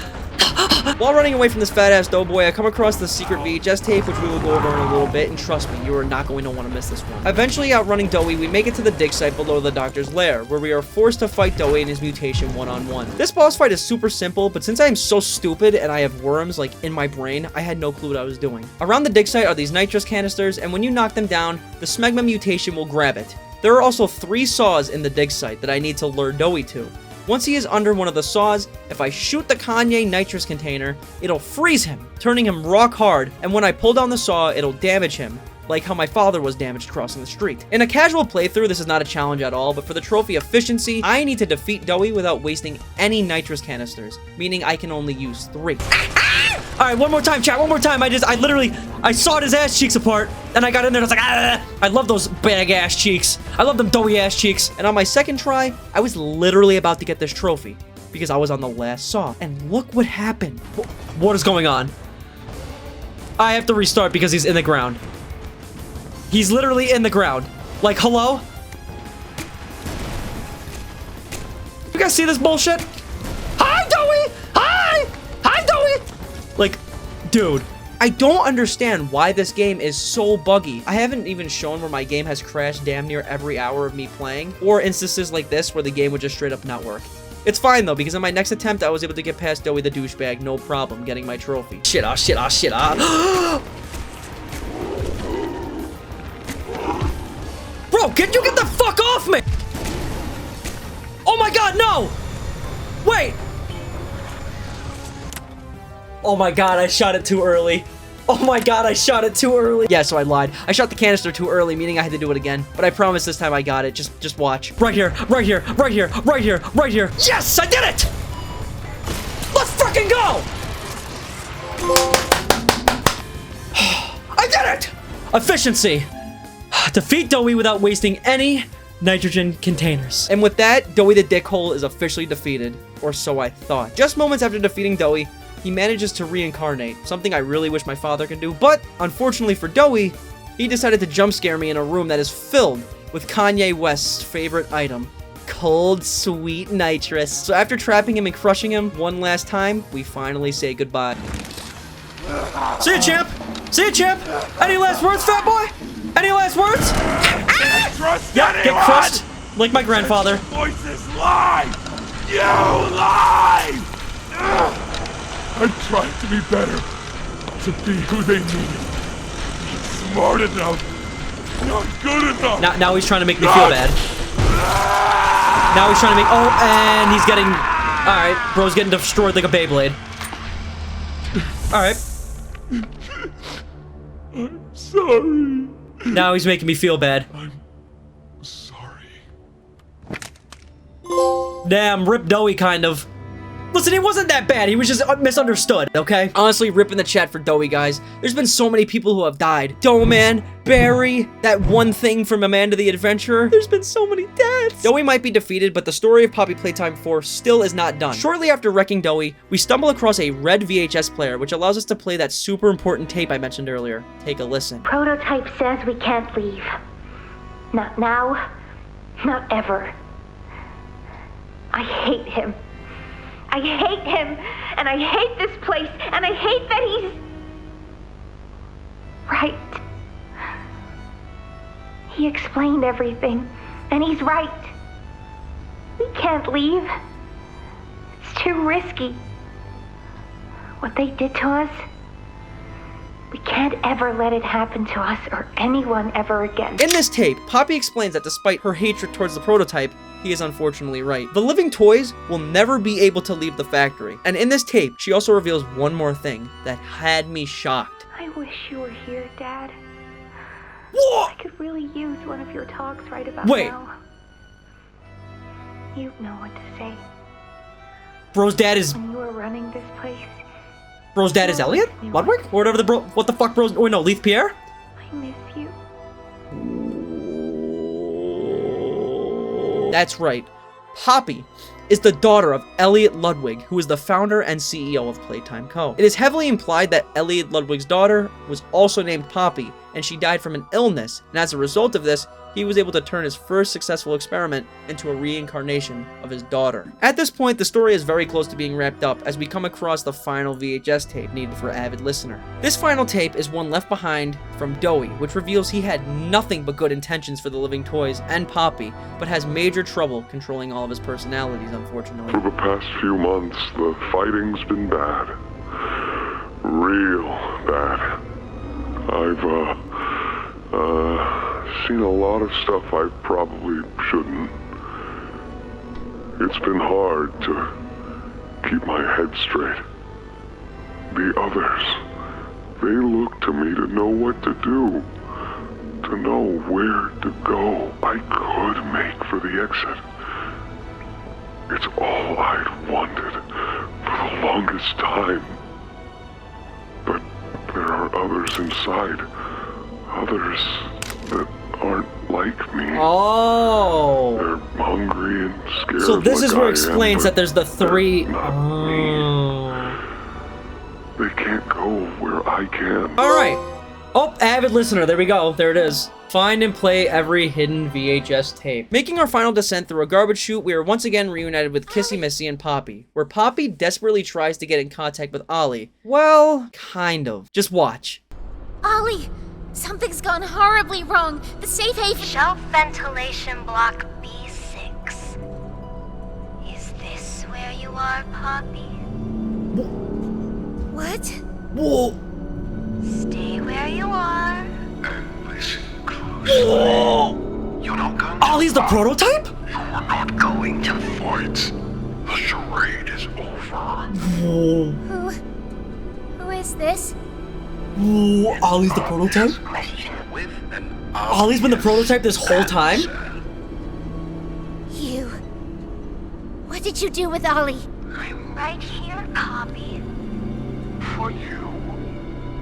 While running away from this fat-ass doughboy, I come across the secret VHS tape, which we will go over in a little bit, and trust me, you are not going to want to miss this one. Eventually, outrunning Doughie, we make it to the dig site below the doctor's lair, where we are forced to fight Doughie and his mutation one-on-one. This boss fight is super simple, but since I am so stupid and I have worms, like, in my brain, I had no clue what I was doing. Around the dig site are these nitrous canisters, and when you knock them down, the smegma mutation will grab it. There are also 3 saws in the dig site that I need to lure Doughie to. Once he is under one of the saws, if I shoot the Kanye nitrous container, it'll freeze him, turning him rock hard, and when I pull down the saw, it'll damage him, like how my father was damaged crossing the street. In a casual playthrough, this is not a challenge at all, but for the trophy efficiency, I need to defeat Doughie without wasting any nitrous canisters, meaning I can only use 3. Alright, one more time, chat, one more time. I sawed his ass cheeks apart, and I got in there and I was like, ah! I love those bag ass cheeks. I love them Doughie ass cheeks. And on my second try, I was literally about to get this trophy, because I was on the last saw. And look what happened. What is going on? I have to restart because he's in the ground. He's literally in the ground. Like, hello? You guys see this bullshit? Hi, Doughie! Hi! Hi, Doughie! Like, dude, I don't understand why this game is so buggy. I haven't even shown where my game has crashed damn near every hour of me playing, or instances like this where the game would just straight up not work. It's fine though, because in my next attempt, I was able to get past Doughie the douchebag, no problem, getting my trophy. Shit, ah, shit, ah, shit, ah. Bro, can you get the fuck off me? Oh my god, no! Wait! Oh my god, I shot it too early. Oh my god, I shot it too early. Yeah, so I lied. I shot the canister too early, meaning I had to do it again. But I promise this time I got it. Just watch. Right here, right here, right here, right here, right here. Yes, I did it! Let's freaking go! I did it! Efficiency. Defeat Doughie without wasting any nitrogen containers. And with that, Doughie the dickhole is officially defeated. Or so I thought. Just moments after defeating Doughie, he manages to reincarnate, something I really wish my father could do, but unfortunately for Doughie, he decided to jump scare me in a room that is filled with Kanye West's favorite item, cold, sweet nitrous. So after trapping him and crushing him one last time, we finally say goodbye. See ya, champ! See ya, champ! Any last words, fat boy? Any last words? Yeah, get crushed like my grandfather. Voices lie! You lie! I tried to be better, to be who they needed. Not smart enough, not good enough. Now he's trying to make me feel bad. Now he's trying to make, oh, and he's getting, all right, bro's getting destroyed like a Beyblade. All right. I'm sorry. Now he's making me feel bad. I'm sorry. Damn, rip Doughie, kind of. Listen, he wasn't that bad. He was just misunderstood, okay? Honestly, rip in the chat for Doughie, guys. There's been so many people who have died. Doughman, Barry, that one thing from Amanda the Adventurer. There's been so many deaths. Doughie might be defeated, but the story of Poppy Playtime 4 still is not done. Shortly after wrecking Doughie, we stumble across a red VHS player, which allows us to play that super important tape I mentioned earlier. Take a listen. Prototype says we can't leave. Not now, not ever. I hate him. I hate him, and I hate this place, and I hate that he's right. He explained everything, and he's right. We can't leave. It's too risky. What they did to us, we can't ever let it happen to us or anyone ever again. In this tape, Poppy explains that despite her hatred towards the prototype, he is unfortunately right. The living toys will never be able to leave the factory. And in this tape, she also reveals one more thing that had me shocked. I wish you were here, Dad. What? I could really use one of your talks right about Wait. now. You know what to say. Bro's dad is... When you were running this place, Bro's dad is Elliot? Ludwig? Or whatever the bro... What the fuck Bro's... Oh, no, Leith Pierre? I miss you. That's right. Poppy is the daughter of Elliot Ludwig, who is the founder and CEO of Playtime Co. It is heavily implied that Elliot Ludwig's daughter was also named Poppy, and she died from an illness, and as a result of this, he was able to turn his first successful experiment into a reincarnation of his daughter. At this point, the story is very close to being wrapped up as we come across the final VHS tape needed for Avid listener. This final tape is one left behind from Doughman, which reveals he had nothing but good intentions for the living toys and Poppy, but has major trouble controlling all of his personalities, unfortunately. For the past few months, the fighting's been bad. Real bad. I've, seen a lot of stuff I probably shouldn't. It's been hard to keep my head straight. The others, they look to me to know what to do, to know where to go. I could make for the exit. It's all I'd wanted for the longest time. But there are others inside, others that aren't like me. Oh. They're hungry and scared. So this like is where it I explains am, that there's the three. They can't go where I can. Alright. Oh, Avid listener, there we go. There it is. Find and play every hidden VHS tape. Making our final descent through a garbage chute, we are once again reunited with Kissy Missy and Poppy, where Poppy desperately tries to get in contact with Ollie. Well, kind of. Just watch. Ollie, something's gone horribly wrong. The safe haven... Shelf ventilation block B6. Is this where you are, Poppy? What? Whoa. Stay where you are. And listen Whoa. You don't come. Ollie's the prototype? You're not going to fight. The charade is over. Whoa. Who is this? Whoa. Ollie's the prototype? With an Ollie's been the prototype this whole time? You... What did you do with Ollie? I'm right here, Poppy. for you.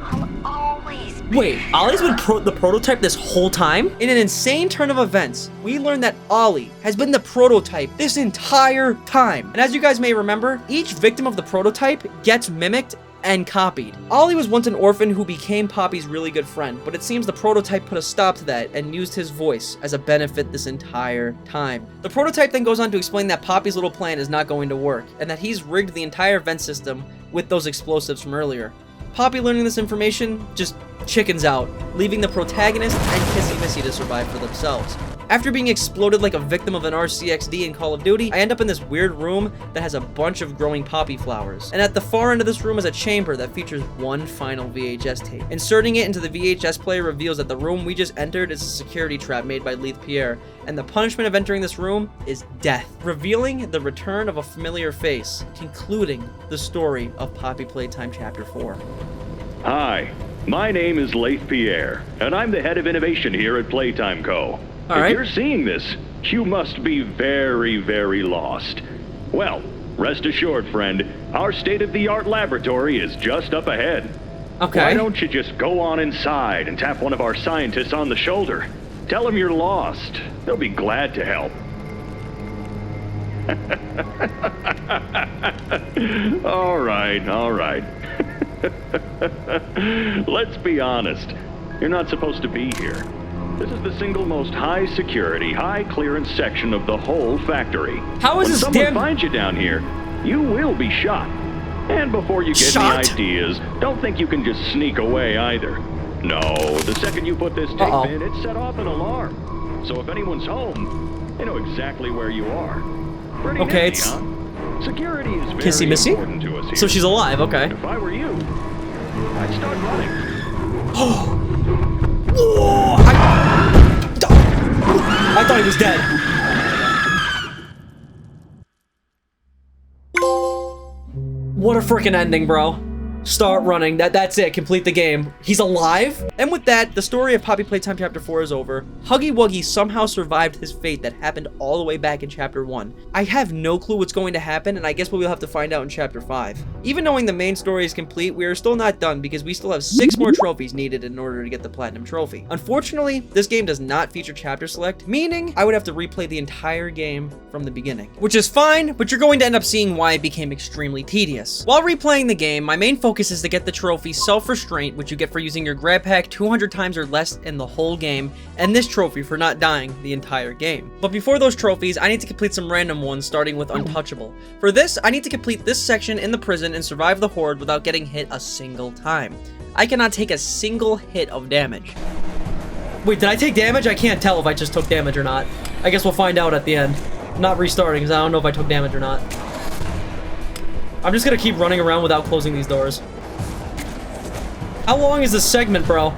I'll always be Wait, Ollie's been the prototype this whole time? In an insane turn of events, we learn that Ollie has been the prototype this entire time. And as you guys may remember, each victim of the prototype gets mimicked and copied. Ollie was once an orphan who became Poppy's really good friend, but it seems the prototype put a stop to that and used his voice as a benefit this entire time. The prototype then goes on to explain that Poppy's little plan is not going to work, and that he's rigged the entire vent system with those explosives from earlier. Poppy learning this information just chickens out, leaving the protagonist and Kissy Missy to survive for themselves. After being exploded like a victim of an RCXD in Call of Duty, I end up in this weird room that has a bunch of growing poppy flowers. And at the far end of this room is a chamber that features one final VHS tape. Inserting it into the VHS player reveals that the room we just entered is a security trap made by Leith Pierre, and the punishment of entering this room is death, revealing the return of a familiar face, concluding the story of Poppy Playtime Chapter 4. Hi, my name is Leith Pierre, and I'm the head of innovation here at Playtime Co. If you're seeing this, you must be very, very lost. Well, rest assured, friend, our state-of-the-art laboratory is just up ahead. Okay. Why don't you just go on inside and tap one of our scientists on the shoulder? Tell them you're lost. They'll be glad to help. All right. Let's be honest. You're not supposed to be here. This is the single most high security, high clearance section of the whole factory. How is when this someone finds you down here, you will be shot. And before you get any ideas, don't think you can just sneak away either. No, the second you put this tape in, it set off an alarm. So if anyone's home, they know exactly where you are. Pretty okay, nifty, it's... huh? Security is very Kissy Missy? important to us here. So she's alive, okay. If I were you, I'd start running. Oh! I thought he was dead. What a freaking ending, bro. Start running. That's it. Complete the game. He's alive? And with that, the story of Poppy Playtime Chapter 4 is over. Huggy Wuggy somehow survived his fate that happened all the way back in Chapter 1. I have no clue what's going to happen, and I guess we'll have to find out in Chapter 5. Even knowing the main story is complete, we are still not done because we still have 6 more trophies needed in order to get the Platinum Trophy. Unfortunately, this game does not feature Chapter Select, meaning I would have to replay the entire game from the beginning. Which is fine, but you're going to end up seeing why it became extremely tedious. While replaying the game, my main focus is to get the trophy Self-Restraint, which you get for using your grab pack 200 times or less in the whole game, and this trophy for not dying the entire game. But before those trophies, I need to complete some random ones, starting with Untouchable. For this, I need to complete this section in the prison and survive the horde without getting hit a single time. I cannot take a single hit of damage. Wait, did I take damage? I can't tell if I just took damage or not. I guess we'll find out at the end. I'm not restarting because I don't know if I took damage or not. I'm just gonna keep running around without closing these doors. How long is this segment, bro?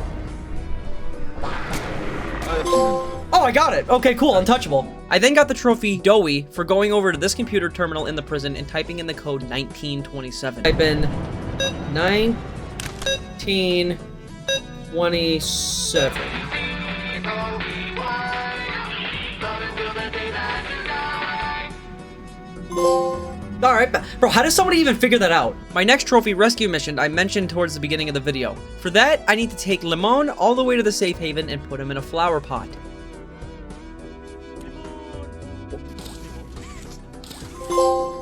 Oh, I got it. Okay, cool. Untouchable. I then got the trophy Doughy for going over to this computer terminal in the prison and typing in the code 1927. Type in 1927. Alright, bro, how does somebody even figure that out? My next trophy rescue mission I mentioned towards the beginning of the video. For that, I need to take Limon all the way to the safe haven and put him in a flower pot.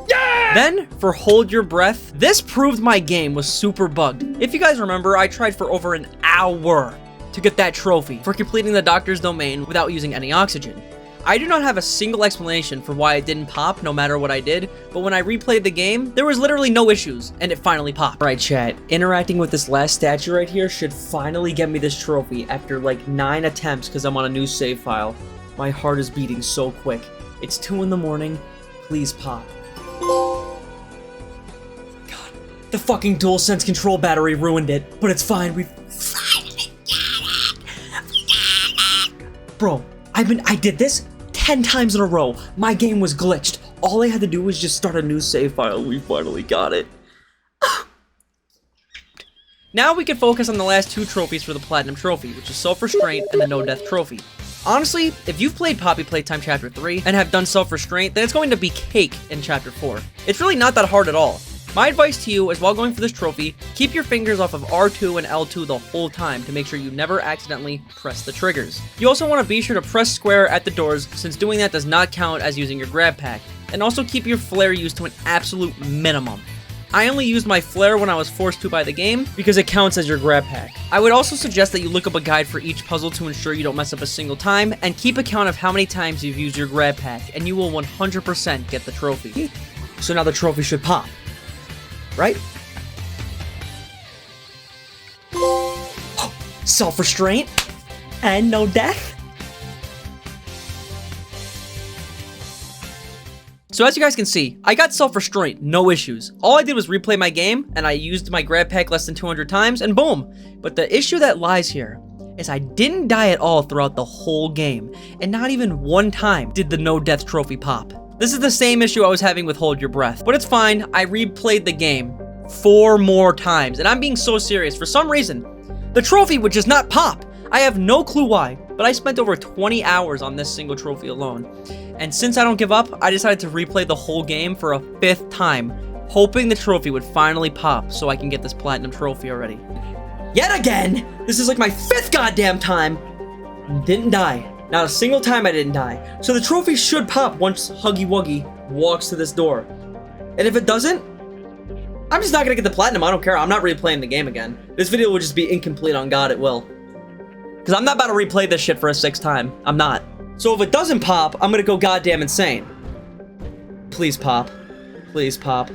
Yeah! Then, for Hold Your Breath, this proved my game was super bugged. If you guys remember, I tried for over an hour to get that trophy for completing the doctor's domain without using any oxygen. I do not have a single explanation for why it didn't pop no matter what I did, but when I replayed the game, there was literally no issues, and it finally popped. Alright chat, interacting with this last statue right here should finally get me this trophy after like 9 attempts because I'm on a new save file. My heart is beating so quick. It's 2 in the morning, please pop. God, the fucking DualSense control battery ruined it, but it's fine, we've finally got it! Bro, I did this 10 times in a row. My game was glitched. All I had to do was just start a new save file. We finally got it. Now we can focus on the last 2 trophies for the Platinum Trophy, which is Self-Restraint and the No Death Trophy. Honestly, if you've played Poppy Playtime Chapter 3 and have done Self-Restraint, then it's going to be cake in Chapter 4. It's really not that hard at all. My advice to you is while going for this trophy, keep your fingers off of R2 and L2 the whole time to make sure you never accidentally press the triggers. You also want to be sure to press square at the doors since doing that does not count as using your grab pack. And also keep your flare used to an absolute minimum. I only used my flare when I was forced to by the game because it counts as your grab pack. I would also suggest that you look up a guide for each puzzle to ensure you don't mess up a single time and keep a count of how many times you've used your grab pack and you will 100% get the trophy. So now the trophy should pop. Right? Self-restraint and no death. So as you guys can see, I got self-restraint, no issues. All I did was replay my game, and I used my grab pack less than 200 times, and boom. But the issue that lies here is I didn't die at all throughout the whole game, and not even one time did the no death trophy pop. This is the same issue I was having with Hold Your Breath, but it's fine. I replayed the game 4 more times, and I'm being so serious. For some reason, the trophy would just not pop. I have no clue why, but I spent over 20 hours on this single trophy alone. And since I don't give up, I decided to replay the whole game for a 5th time, hoping the trophy would finally pop so I can get this Platinum Trophy already. Yet again, this is like my 5th goddamn time. Didn't die. Not a single time I didn't die. So the trophy should pop once Huggy Wuggy walks to this door. And if it doesn't, I'm just not gonna get the Platinum. I don't care. I'm not replaying the game again. This video will just be incomplete on God, it will. Because I'm not about to replay this shit for a 6th time. I'm not. So if it doesn't pop, I'm gonna go goddamn insane. Please pop. Please pop.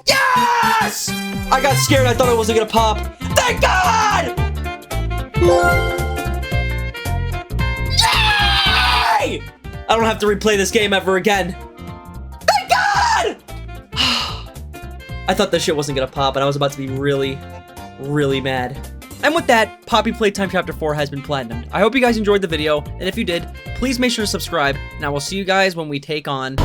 Yes! I got scared. I thought I wasn't gonna pop. Thank God! Yay! I don't have to replay this game ever again. Thank God! I thought this shit wasn't gonna pop, and I was about to be really, really mad. And with that, Poppy Playtime Chapter 4 has been platinumed. I hope you guys enjoyed the video, and if you did, please make sure to subscribe, and I will see you guys when we take on